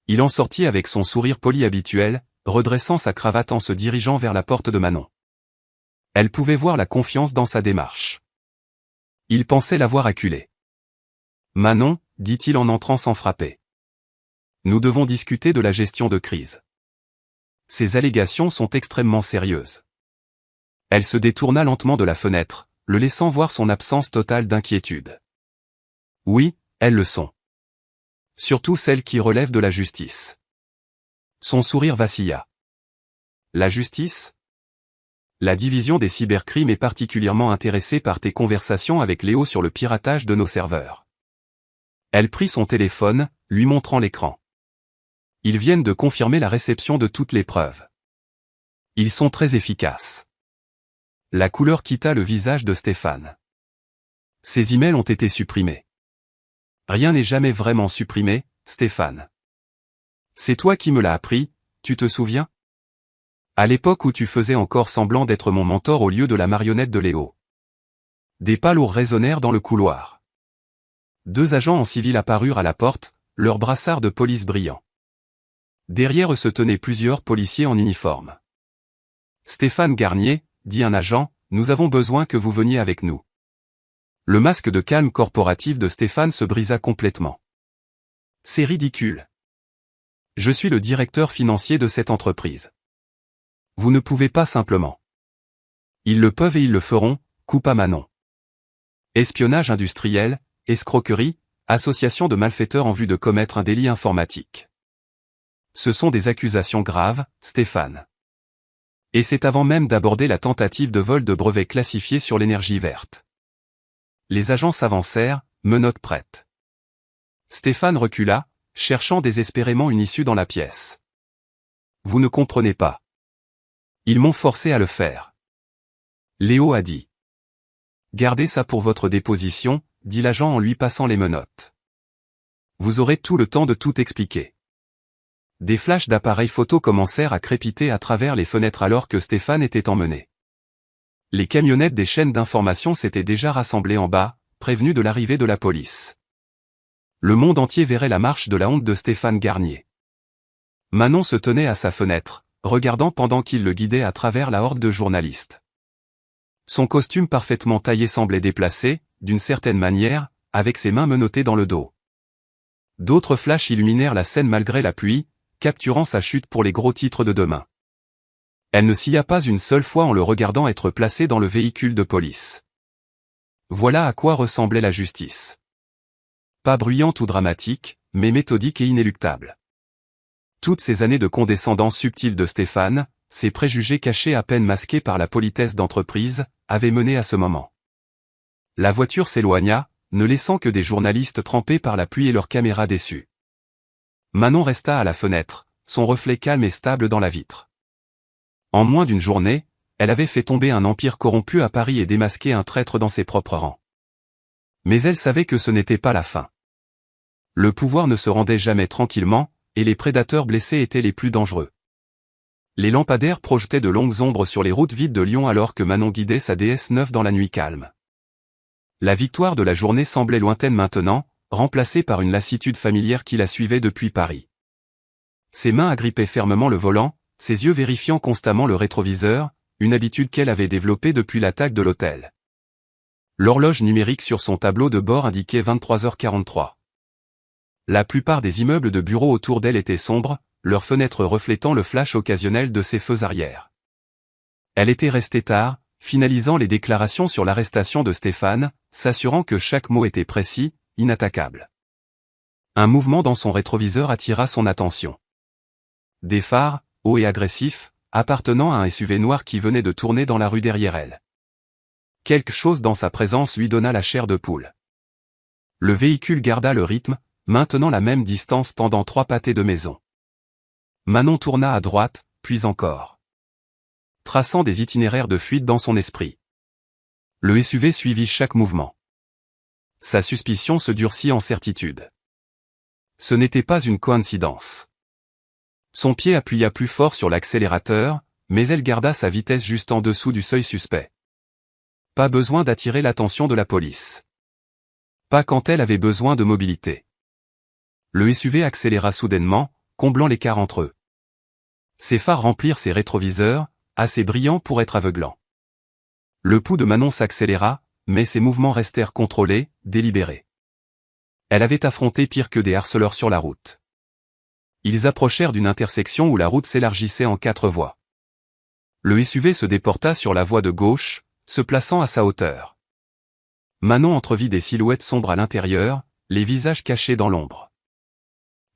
Il en sortit avec son sourire poli habituel, redressant sa cravate en se dirigeant vers la porte de Manon. Elle pouvait voir la confiance dans sa démarche. Il pensait l'avoir acculée. « Manon, dit-il en entrant sans frapper. Nous devons discuter de la gestion de crise. Ces allégations sont extrêmement sérieuses. » Elle se détourna lentement de la fenêtre, le laissant voir son absence totale d'inquiétude. « Oui, elles le sont. Surtout celles qui relèvent de la justice. » Son sourire vacilla. « La justice ? La division des cybercrimes est particulièrement intéressée par tes conversations avec Léo sur le piratage de nos serveurs. » Elle prit son téléphone, lui montrant l'écran. Ils viennent de confirmer la réception de toutes les preuves. Ils sont très efficaces. La couleur quitta le visage de Stéphane. Ces emails ont été supprimés. Rien n'est jamais vraiment supprimé, Stéphane. C'est toi qui me l'as appris, tu te souviens ? À l'époque où tu faisais encore semblant d'être mon mentor au lieu de la marionnette de Léo. Des pas lourds résonnèrent dans le couloir. 2 agents en civil apparurent à la porte, leurs brassards de police brillants. Derrière eux se tenaient plusieurs policiers en uniforme. Stéphane Garnier, dit un agent, nous avons besoin que vous veniez avec nous. Le masque de calme corporatif de Stéphane se brisa complètement. C'est ridicule. Je suis le directeur financier de cette entreprise. Vous ne pouvez pas simplement. Ils le peuvent et ils le feront, coupa Manon. Espionnage industriel, escroquerie, association de malfaiteurs en vue de commettre un délit informatique. Ce sont des accusations graves, Stéphane. Et c'est avant même d'aborder la tentative de vol de brevets classifiés sur l'énergie verte. Les agents s'avancèrent, menottes prêtes. Stéphane recula, cherchant désespérément une issue dans la pièce. Vous ne comprenez pas. Ils m'ont forcé à le faire. Léo a dit. Gardez ça pour votre déposition, dit l'agent en lui passant les menottes. Vous aurez tout le temps de tout expliquer. Des flashs d'appareils photo commencèrent à crépiter à travers les fenêtres alors que Stéphane était emmené. Les camionnettes des chaînes d'information s'étaient déjà rassemblées en bas, prévenues de l'arrivée de la police. Le monde entier verrait la marche de la honte de Stéphane Garnier. Manon se tenait à sa fenêtre, regardant pendant qu'il le guidait à travers la horde de journalistes. Son costume parfaitement taillé semblait déplacé, d'une certaine manière, avec ses mains menottées dans le dos. D'autres flashs illuminèrent la scène malgré la pluie, capturant sa chute pour les gros titres de demain. Elle ne s'y a pas une seule fois en le regardant être placé dans le véhicule de police. Voilà à quoi ressemblait la justice. Pas bruyante ou dramatique, mais méthodique et inéluctable. Toutes ces années de condescendance subtile de Stéphane, ces préjugés cachés à peine masqués par la politesse d'entreprise, avaient mené à ce moment. La voiture s'éloigna, ne laissant que des journalistes trempés par la pluie et leurs caméras déçues. Manon resta à la fenêtre, son reflet calme et stable dans la vitre. En moins d'une journée, elle avait fait tomber un empire corrompu à Paris et démasqué un traître dans ses propres rangs. Mais elle savait que ce n'était pas la fin. Le pouvoir ne se rendait jamais tranquillement, et les prédateurs blessés étaient les plus dangereux. Les lampadaires projetaient de longues ombres sur les routes vides de Lyon alors que Manon guidait sa DS9 dans la nuit calme. La victoire de la journée semblait lointaine maintenant, remplacée par une lassitude familière qui la suivait depuis Paris. Ses mains agrippaient fermement le volant, ses yeux vérifiant constamment le rétroviseur, une habitude qu'elle avait développée depuis l'attaque de l'hôtel. L'horloge numérique sur son tableau de bord indiquait 23h43. La plupart des immeubles de bureaux autour d'elle étaient sombres, leurs fenêtres reflétant le flash occasionnel de ses feux arrière. Elle était restée tard, finalisant les déclarations sur l'arrestation de Stéphane, s'assurant que chaque mot était précis, inattaquable. Un mouvement dans son rétroviseur attira son attention. Des phares, hauts et agressifs, appartenant à un SUV noir qui venait de tourner dans la rue derrière elle. Quelque chose dans sa présence lui donna la chair de poule. Le véhicule garda le rythme, maintenant la même distance pendant 3 pâtés de maison. Manon tourna à droite, puis encore. Traçant des itinéraires de fuite dans son esprit. Le SUV suivit chaque mouvement. Sa suspicion se durcit en certitude. Ce n'était pas une coïncidence. Son pied appuya plus fort sur l'accélérateur, mais elle garda sa vitesse juste en dessous du seuil suspect. Pas besoin d'attirer l'attention de la police. Pas quand elle avait besoin de mobilité. Le SUV accéléra soudainement, comblant l'écart entre eux. Ses phares remplirent ses rétroviseurs, assez brillants pour être aveuglants. Le pouls de Manon s'accéléra, mais ses mouvements restèrent contrôlés, délibérés. Elle avait affronté pire que des harceleurs sur la route. Ils approchèrent d'une intersection où la route s'élargissait en 4 voies. Le SUV se déporta sur la voie de gauche, se plaçant à sa hauteur. Manon entrevit des silhouettes sombres à l'intérieur, les visages cachés dans l'ombre.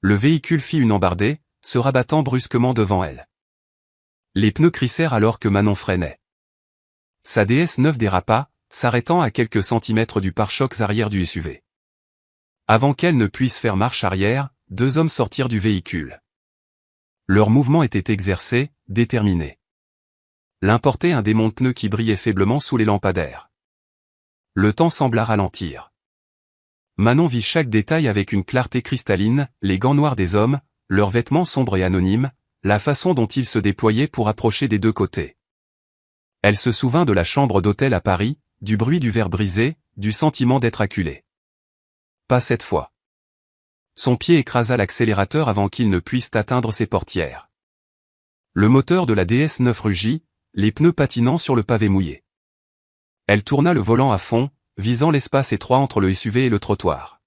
Le véhicule fit une embardée, se rabattant brusquement devant elle. Les pneus crissèrent alors que Manon freinait. Sa DS9 dérapa, s'arrêtant à quelques centimètres du pare-chocs arrière du SUV. Avant qu'elle ne puisse faire marche arrière, 2 hommes sortirent du véhicule. Leur mouvement était exercé, déterminé. L'un portait un démon de pneus qui brillait faiblement sous les lampadaires. Le temps sembla ralentir. Manon vit chaque détail avec une clarté cristalline, les gants noirs des hommes, leurs vêtements sombres et anonymes, la façon dont ils se déployaient pour approcher des 2 côtés. Elle se souvint de la chambre d'hôtel à Paris, du bruit du verre brisé, du sentiment d'être acculée. Pas cette fois. Son pied écrasa l'accélérateur avant qu'il ne puisse atteindre ses portières. Le moteur de la DS9 rugit, les pneus patinant sur le pavé mouillé. Elle tourna le volant à fond, visant l'espace étroit entre le SUV et le trottoir.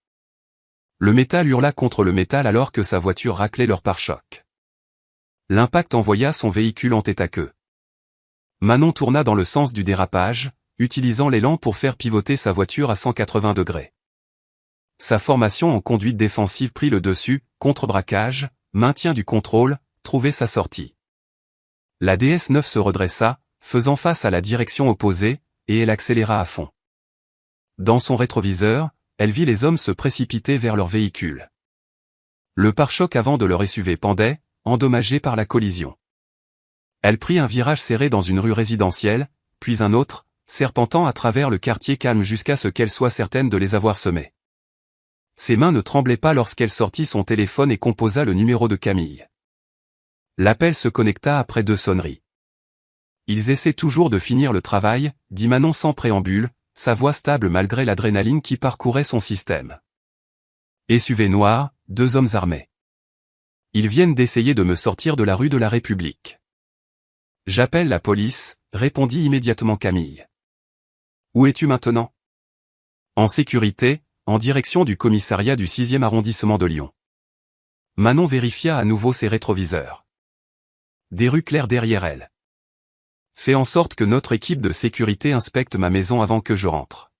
Le métal hurla contre le métal alors que sa voiture raclait leur pare-chocs. L'impact envoya son véhicule en tête à queue. Manon tourna dans le sens du dérapage, utilisant l'élan pour faire pivoter sa voiture à 180 degrés. Sa formation en conduite défensive prit le dessus, contre-braquage, maintien du contrôle, trouver sa sortie. La DS9 se redressa, faisant face à la direction opposée, et elle accéléra à fond. Dans son rétroviseur, elle vit les hommes se précipiter vers leur véhicule. Le pare-choc avant de leur SUV pendait, endommagé par la collision. Elle prit un virage serré dans une rue résidentielle, puis un autre, serpentant à travers le quartier calme jusqu'à ce qu'elle soit certaine de les avoir semés. Ses mains ne tremblaient pas lorsqu'elle sortit son téléphone et composa le numéro de Camille. L'appel se connecta après 2 sonneries. Ils essaient toujours de finir le travail, dit Manon sans préambule, sa voix stable malgré l'adrénaline qui parcourait son système. SUV noir, 2 hommes armés. Ils viennent d'essayer de me sortir de la rue de la République. J'appelle la police, répondit immédiatement Camille. Où es-tu maintenant? En sécurité, en direction du commissariat du 6e arrondissement de Lyon. Manon vérifia à nouveau ses rétroviseurs. Des rues claires derrière elle. Fais en sorte que notre équipe de sécurité inspecte ma maison avant que je rentre.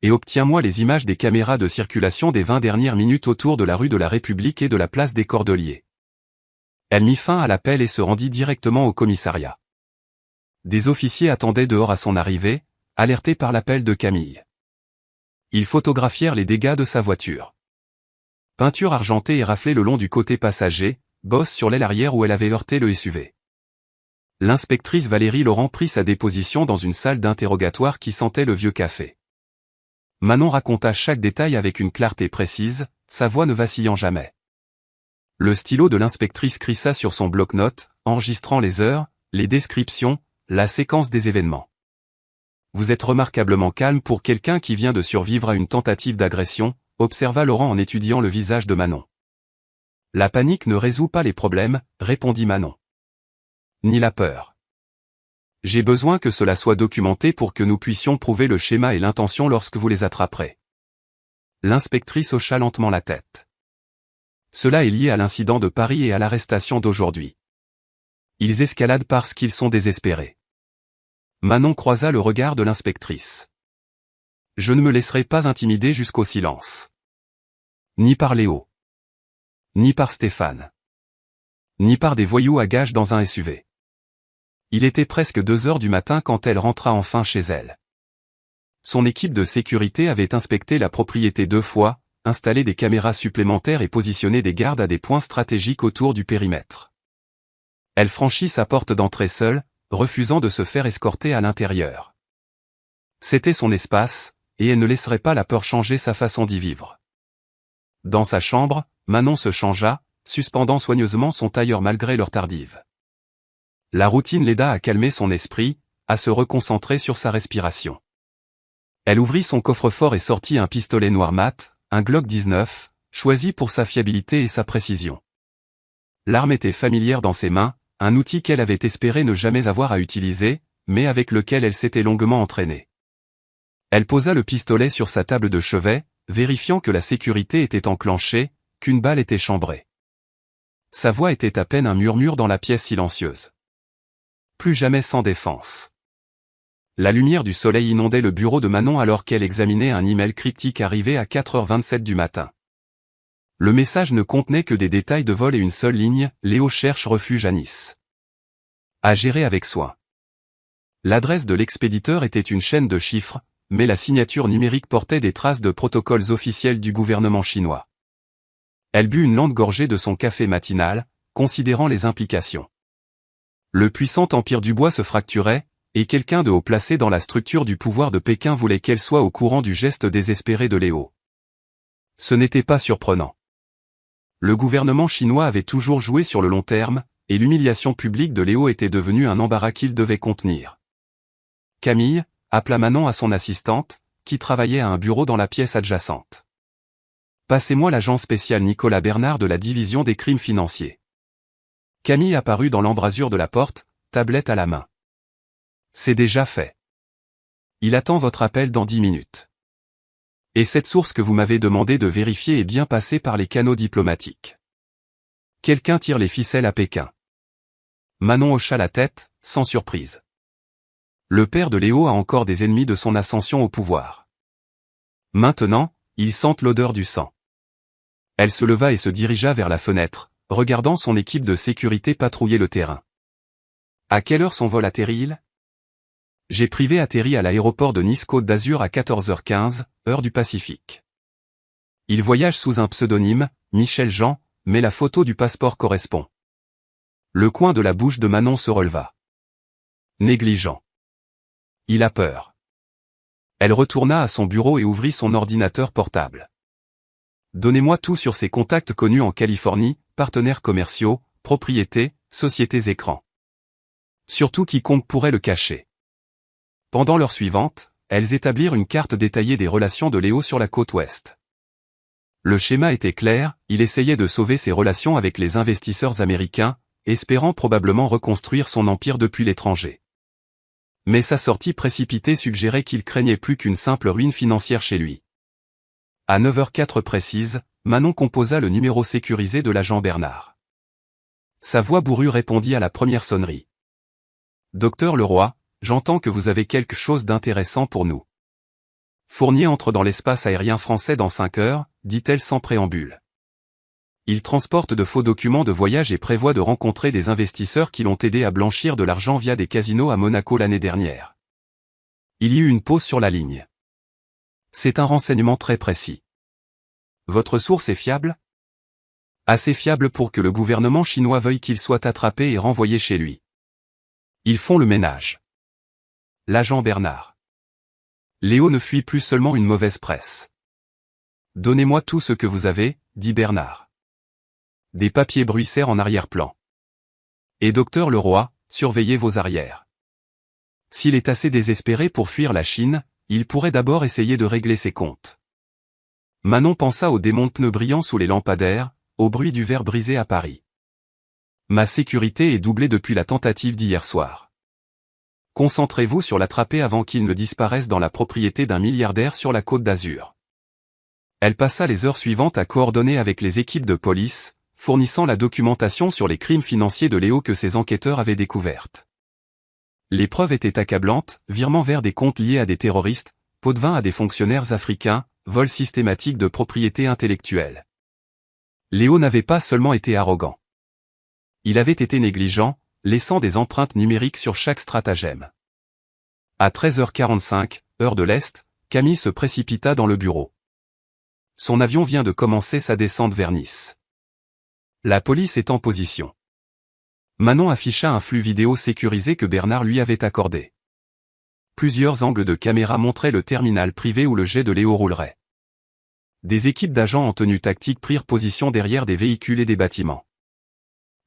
Et obtiens-moi les images des caméras de circulation des 20 dernières minutes autour de la rue de la République et de la place des Cordeliers. Elle mit fin à l'appel et se rendit directement au commissariat. Des officiers attendaient dehors à son arrivée, alertés par l'appel de Camille. Ils photographièrent les dégâts de sa voiture. Peinture argentée et raflée le long du côté passager, bosse sur l'aile arrière où elle avait heurté le SUV. L'inspectrice Valérie Laurent prit sa déposition dans une salle d'interrogatoire qui sentait le vieux café. Manon raconta chaque détail avec une clarté précise, sa voix ne vacillant jamais. Le stylo de l'inspectrice crissa sur son bloc-notes, enregistrant les heures, les descriptions, la séquence des événements. Vous êtes remarquablement calme pour quelqu'un qui vient de survivre à une tentative d'agression, observa Laurent en étudiant le visage de Manon. La panique ne résout pas les problèmes, répondit Manon. Ni la peur. J'ai besoin que cela soit documenté pour que nous puissions prouver le schéma et l'intention lorsque vous les attraperez. L'inspectrice hocha lentement la tête. Cela est lié à l'incident de Paris et à l'arrestation d'aujourd'hui. Ils escaladent parce qu'ils sont désespérés. Manon croisa le regard de l'inspectrice. Je ne me laisserai pas intimider jusqu'au silence. Ni par Léo. Ni par Stéphane. Ni par des voyous à gages dans un SUV. Il était presque 2 heures du matin quand elle rentra enfin chez elle. Son équipe de sécurité avait inspecté la propriété 2 fois, installé des caméras supplémentaires et positionné des gardes à des points stratégiques autour du périmètre. Elle franchit sa porte d'entrée seule, refusant de se faire escorter à l'intérieur. C'était son espace, et elle ne laisserait pas la peur changer sa façon d'y vivre. Dans sa chambre, Manon se changea, suspendant soigneusement son tailleur malgré l'heure tardive. La routine l'aida à calmer son esprit, à se reconcentrer sur sa respiration. Elle ouvrit son coffre-fort et sortit un pistolet noir mat, un Glock 19, choisi pour sa fiabilité et sa précision. L'arme était familière dans ses mains, un outil qu'elle avait espéré ne jamais avoir à utiliser, mais avec lequel elle s'était longuement entraînée. Elle posa le pistolet sur sa table de chevet, vérifiant que la sécurité était enclenchée, qu'une balle était chambrée. Sa voix était à peine un murmure dans la pièce silencieuse. Plus jamais sans défense. La lumière du soleil inondait le bureau de Manon alors qu'elle examinait un email cryptique arrivé à 4h27 du matin. Le message ne contenait que des détails de vol et une seule ligne, Léo cherche refuge à Nice. À gérer avec soin. L'adresse de l'expéditeur était une chaîne de chiffres, mais la signature numérique portait des traces de protocoles officiels du gouvernement chinois. Elle but une lente gorgée de son café matinal, considérant les implications. Le puissant empire du bois se fracturait, et quelqu'un de haut placé dans la structure du pouvoir de Pékin voulait qu'elle soit au courant du geste désespéré de Léo. Ce n'était pas surprenant. Le gouvernement chinois avait toujours joué sur le long terme, et l'humiliation publique de Léo était devenue un embarras qu'il devait contenir. Camille appela Manon à son assistante, qui travaillait à un bureau dans la pièce adjacente. Passez-moi l'agent spécial Nicolas Bernard de la division des crimes financiers. Camille apparut dans l'embrasure de la porte, tablette à la main. C'est déjà fait. Il attend votre appel dans 10 minutes. Et cette source que vous m'avez demandé de vérifier est bien passée par les canaux diplomatiques. Quelqu'un tire les ficelles à Pékin. Manon hocha la tête, sans surprise. Le père de Léo a encore des ennemis de son ascension au pouvoir. Maintenant, ils sentent l'odeur du sang. Elle se leva et se dirigea vers la fenêtre, regardant son équipe de sécurité patrouiller le terrain. À quelle heure son vol atterrit-il? J'ai privé atterri à l'aéroport de Nice-Côte d'Azur à 14h15, heure du Pacifique. Il voyage sous un pseudonyme, Michel Jean, mais la photo du passeport correspond. Le coin de la bouche de Manon se releva. Négligent. Il a peur. Elle retourna à son bureau et ouvrit son ordinateur portable. Donnez-moi tout sur ses contacts connus en Californie, partenaires commerciaux, propriétés, sociétés écrans. Surtout quiconque pourrait le cacher. Pendant l'heure suivante, elles établirent une carte détaillée des relations de Léo sur la côte ouest. Le schéma était clair, il essayait de sauver ses relations avec les investisseurs américains, espérant probablement reconstruire son empire depuis l'étranger. Mais sa sortie précipitée suggérait qu'il craignait plus qu'une simple ruine financière chez lui. À 9h04 précise, Manon composa le numéro sécurisé de l'agent Bernard. Sa voix bourrue répondit à la première sonnerie. « Docteur Leroy, j'entends que vous avez quelque chose d'intéressant pour nous. » Fournier entre dans l'espace aérien français dans 5 heures, dit-elle sans préambule. Il transporte de faux documents de voyage et prévoit de rencontrer des investisseurs qui l'ont aidé à blanchir de l'argent via des casinos à Monaco l'année dernière. Il y eut une pause sur la ligne. C'est un renseignement très précis. Votre source est fiable? Assez fiable pour que le gouvernement chinois veuille qu'il soit attrapé et renvoyé chez lui. Ils font le ménage. L'agent Bernard. Léo ne fuit plus seulement une mauvaise presse. Donnez-moi tout ce que vous avez, dit Bernard. Des papiers bruissèrent en arrière-plan. Et docteur Leroy, surveillez vos arrières. S'il est assez désespéré pour fuir la Chine, il pourrait d'abord essayer de régler ses comptes. Manon pensa aux démons de pneus brillants sous les lampadaires, au bruit du verre brisé à Paris. Ma sécurité est doublée depuis la tentative d'hier soir. Concentrez-vous sur l'attraper avant qu'il ne disparaisse dans la propriété d'un milliardaire sur la Côte d'Azur. Elle passa les heures suivantes à coordonner avec les équipes de police, fournissant la documentation sur les crimes financiers de Léo que ses enquêteurs avaient découvertes. Les preuves étaient accablantes, virements vers des comptes liés à des terroristes, pots de vin à des fonctionnaires africains, vol systématique de propriété intellectuelle. Léo n'avait pas seulement été arrogant. Il avait été négligent, laissant des empreintes numériques sur chaque stratagème. À 13h45, heure de l'Est, Camille se précipita dans le bureau. Son avion vient de commencer sa descente vers Nice. La police est en position. Manon afficha un flux vidéo sécurisé que Bernard lui avait accordé. Plusieurs angles de caméra montraient le terminal privé où le jet de Léo roulerait. Des équipes d'agents en tenue tactique prirent position derrière des véhicules et des bâtiments.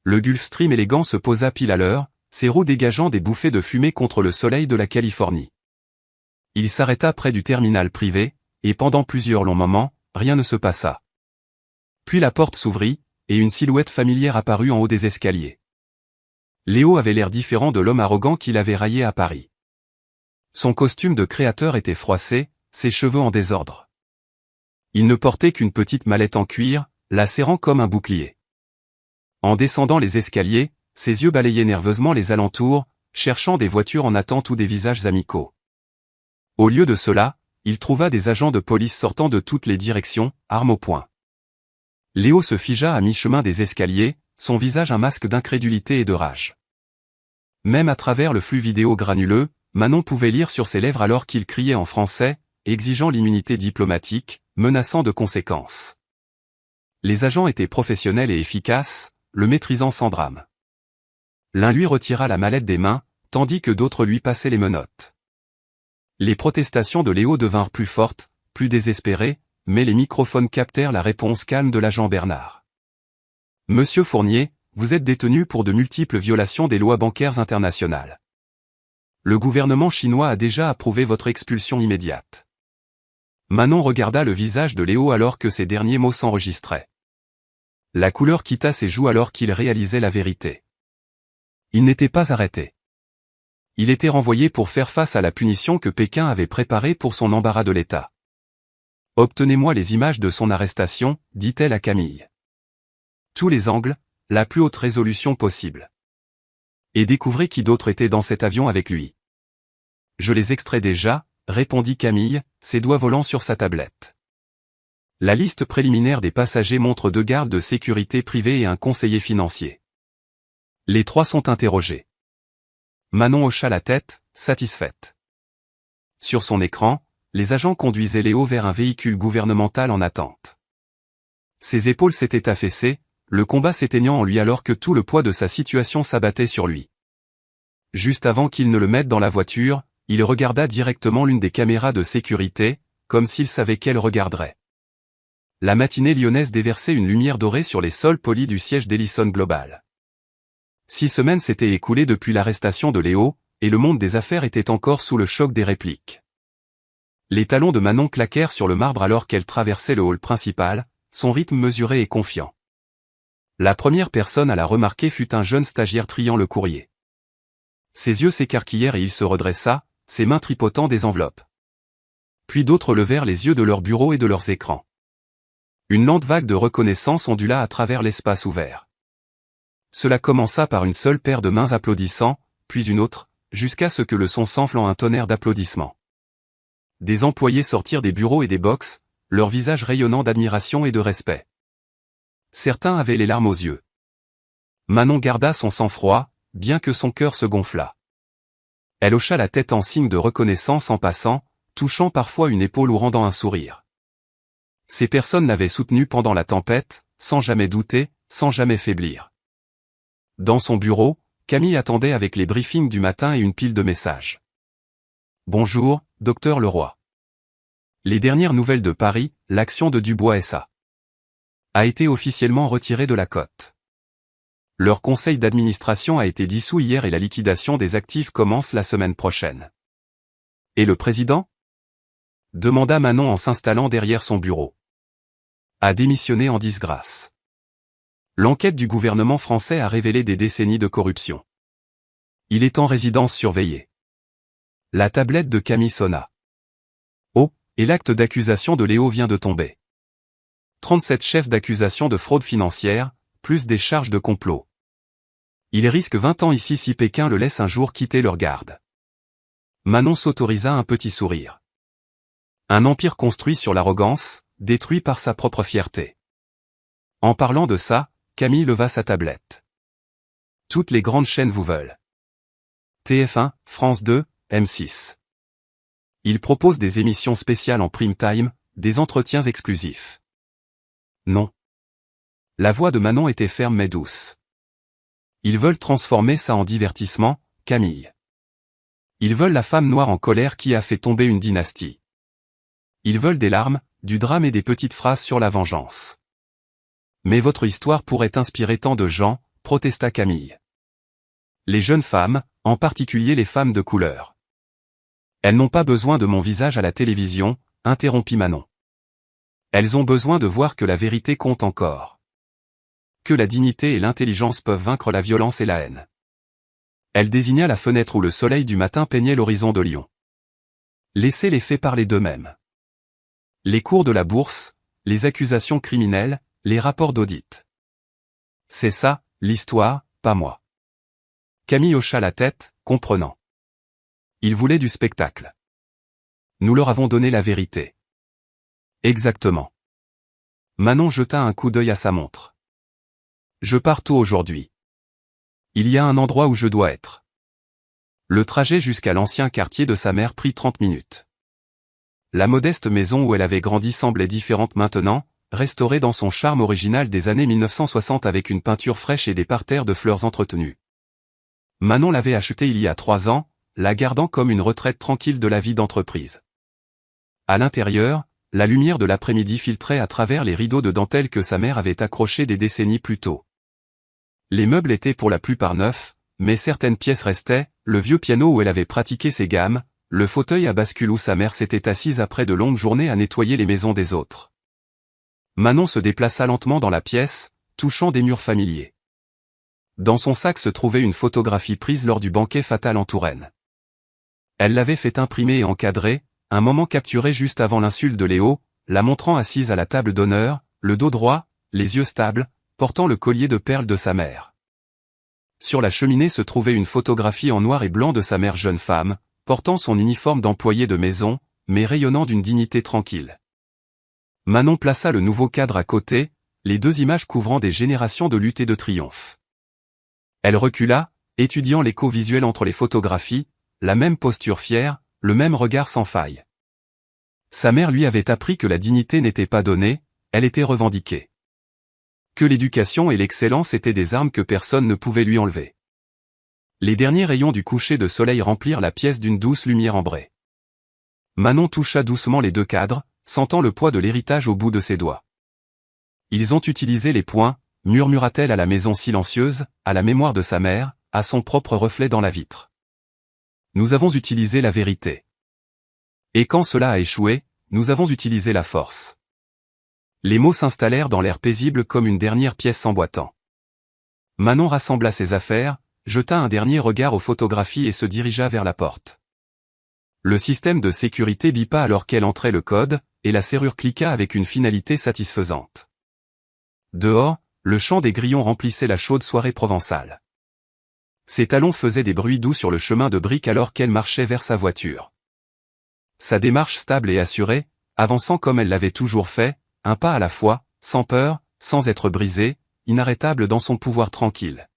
Le Gulfstream élégant se posa pile à l'heure, ses roues dégageant des bouffées de fumée contre le soleil de la Californie. Il s'arrêta près du terminal privé, et pendant plusieurs longs moments, rien ne se passa. Puis la porte s'ouvrit, et une silhouette familière apparut en haut des escaliers. Léo avait l'air différent de l'homme arrogant qu'il avait raillé à Paris. Son costume de créateur était froissé, ses cheveux en désordre. Il ne portait qu'une petite mallette en cuir, la serrant comme un bouclier. En descendant les escaliers, ses yeux balayaient nerveusement les alentours, cherchant des voitures en attente ou des visages amicaux. Au lieu de cela, il trouva des agents de police sortant de toutes les directions, armes au poing. Léo se figea à mi-chemin des escaliers, son visage un masque d'incrédulité et de rage. Même à travers le flux vidéo granuleux, Manon pouvait lire sur ses lèvres alors qu'il criait en français, exigeant l'immunité diplomatique, menaçant de conséquences. Les agents étaient professionnels et efficaces, le maîtrisant sans drame. L'un lui retira la mallette des mains, tandis que d'autres lui passaient les menottes. Les protestations de Léo devinrent plus fortes, plus désespérées, mais les microphones captèrent la réponse calme de l'agent Bernard. « Monsieur Fournier, vous êtes détenu pour de multiples violations des lois bancaires internationales. Le gouvernement chinois a déjà approuvé votre expulsion immédiate. » Manon regarda le visage de Léo alors que ces derniers mots s'enregistraient. La couleur quitta ses joues alors qu'il réalisait la vérité. Il n'était pas arrêté. Il était renvoyé pour faire face à la punition que Pékin avait préparée pour son embarras de l'État. « Obtenez-moi les images de son arrestation, dit-elle à Camille. Tous les angles, la plus haute résolution possible. Et découvrez qui d'autre était dans cet avion avec lui. » Je les extrais déjà, répondit Camille, ses doigts volant sur sa tablette. La liste préliminaire des passagers montre 2 gardes de sécurité privés et un conseiller financier. Les 3 sont interrogés. Manon hocha la tête, satisfaite. Sur son écran, les agents conduisaient Léo vers un véhicule gouvernemental en attente. Ses épaules s'étaient affaissées, le combat s'éteignant en lui alors que tout le poids de sa situation s'abattait sur lui. Juste avant qu'il ne le mette dans la voiture, il regarda directement l'une des caméras de sécurité, comme s'il savait qu'elle regarderait. La matinée lyonnaise déversait une lumière dorée sur les sols polis du siège d'Ellison Global. 6 semaines s'étaient écoulées depuis l'arrestation de Léo, et le monde des affaires était encore sous le choc des répliques. Les talons de Manon claquèrent sur le marbre alors qu'elle traversait le hall principal, son rythme mesuré et confiant. La première personne à la remarquer fut un jeune stagiaire triant le courrier. Ses yeux s'écarquillèrent et il se redressa, ses mains tripotant des enveloppes. Puis d'autres levèrent les yeux de leurs bureaux et de leurs écrans. Une lente vague de reconnaissance ondula à travers l'espace ouvert. Cela commença par une seule paire de mains applaudissant, puis une autre, jusqu'à ce que le son s'enfle en un tonnerre d'applaudissements. Des employés sortirent des bureaux et des box, leurs visages rayonnant d'admiration et de respect. Certains avaient les larmes aux yeux. Manon garda son sang-froid, bien que son cœur se gonflât. Elle hocha la tête en signe de reconnaissance en passant, touchant parfois une épaule ou rendant un sourire. Ces personnes l'avaient soutenue pendant la tempête, sans jamais douter, sans jamais faiblir. Dans son bureau, Camille attendait avec les briefings du matin et une pile de messages. « Bonjour, docteur Leroy. Les dernières nouvelles de Paris, l'action de Dubois SA a été officiellement retirée de la cote. Leur conseil d'administration a été dissous hier et la liquidation des actifs commence la semaine prochaine. » « Et le président ?» demanda Manon en s'installant derrière son bureau. « A démissionné en disgrâce. L'enquête du gouvernement français a révélé des décennies de corruption. Il est en résidence surveillée. » La tablette de Camille sonna. Oh, et l'acte d'accusation de Léo vient de tomber. 37 chefs d'accusation de fraude financière, plus des charges de complot. Il risque 20 ans ici si Pékin le laisse un jour quitter leur garde. Manon s'autorisa un petit sourire. Un empire construit sur l'arrogance, détruit par sa propre fierté. En parlant de ça, Camille leva sa tablette. Toutes les grandes chaînes vous veulent. TF1, France 2, M6. Ils proposent des émissions spéciales en prime time, des entretiens exclusifs. Non. La voix de Manon était ferme mais douce. Ils veulent transformer ça en divertissement, Camille. Ils veulent la femme noire en colère qui a fait tomber une dynastie. Ils veulent des larmes, du drame et des petites phrases sur la vengeance. Mais votre histoire pourrait inspirer tant de gens, protesta Camille. Les jeunes femmes, en particulier les femmes de couleur. Elles n'ont pas besoin de mon visage à la télévision, interrompit Manon. Elles ont besoin de voir que la vérité compte encore. Que la dignité et l'intelligence peuvent vaincre la violence et la haine. Elle désigna la fenêtre où le soleil du matin peignait l'horizon de Lyon. Laissez les faits parler d'eux-mêmes. Les cours de la bourse, les accusations criminelles, les rapports d'audit. C'est ça, l'histoire, pas moi. Camille hocha la tête, comprenant. Ils voulaient du spectacle. Nous leur avons donné la vérité. Exactement. Manon jeta un coup d'œil à sa montre. Je pars tôt aujourd'hui. Il y a un endroit où je dois être. Le trajet jusqu'à l'ancien quartier de sa mère prit 30 minutes. La modeste maison où elle avait grandi semblait différente maintenant, restaurée dans son charme original des années 1960 avec une peinture fraîche et des parterres de fleurs entretenus. Manon l'avait achetée il y a 3 ans, la gardant comme une retraite tranquille de la vie d'entreprise. À l'intérieur, la lumière de l'après-midi filtrait à travers les rideaux de dentelle que sa mère avait accrochés des décennies plus tôt. Les meubles étaient pour la plupart neufs, mais certaines pièces restaient, le vieux piano où elle avait pratiqué ses gammes, le fauteuil à bascule où sa mère s'était assise après de longues journées à nettoyer les maisons des autres. Manon se déplaça lentement dans la pièce, touchant des murs familiers. Dans son sac se trouvait une photographie prise lors du banquet fatal en Touraine. Elle l'avait fait imprimer et encadrer, un moment capturé juste avant l'insulte de Léo, la montrant assise à la table d'honneur, le dos droit, les yeux stables, portant le collier de perles de sa mère. Sur la cheminée se trouvait une photographie en noir et blanc de sa mère jeune femme, portant son uniforme d'employée de maison, mais rayonnant d'une dignité tranquille. Manon plaça le nouveau cadre à côté, les 2 images couvrant des générations de lutte et de triomphe. Elle recula, étudiant l'écho visuel entre les photographies, la même posture fière, le même regard sans faille. Sa mère lui avait appris que la dignité n'était pas donnée, elle était revendiquée. Que l'éducation et l'excellence étaient des armes que personne ne pouvait lui enlever. Les derniers rayons du coucher de soleil remplirent la pièce d'une douce lumière ambrée. Manon toucha doucement les 2 cadres, sentant le poids de l'héritage au bout de ses doigts. Ils ont utilisé les points, murmura-t-elle à la maison silencieuse, à la mémoire de sa mère, à son propre reflet dans la vitre. Nous avons utilisé la vérité. Et quand cela a échoué, nous avons utilisé la force. Les mots s'installèrent dans l'air paisible comme une dernière pièce s'emboîtant. Manon rassembla ses affaires, jeta un dernier regard aux photographies et se dirigea vers la porte. Le système de sécurité bipa alors qu'elle entrait le code, et la serrure cliqua avec une finalité satisfaisante. Dehors, le chant des grillons remplissait la chaude soirée provençale. Ses talons faisaient des bruits doux sur le chemin de briques alors qu'elle marchait vers sa voiture. Sa démarche stable et assurée, avançant comme elle l'avait toujours fait, un pas à la fois, sans peur, sans être brisée, inarrêtable dans son pouvoir tranquille.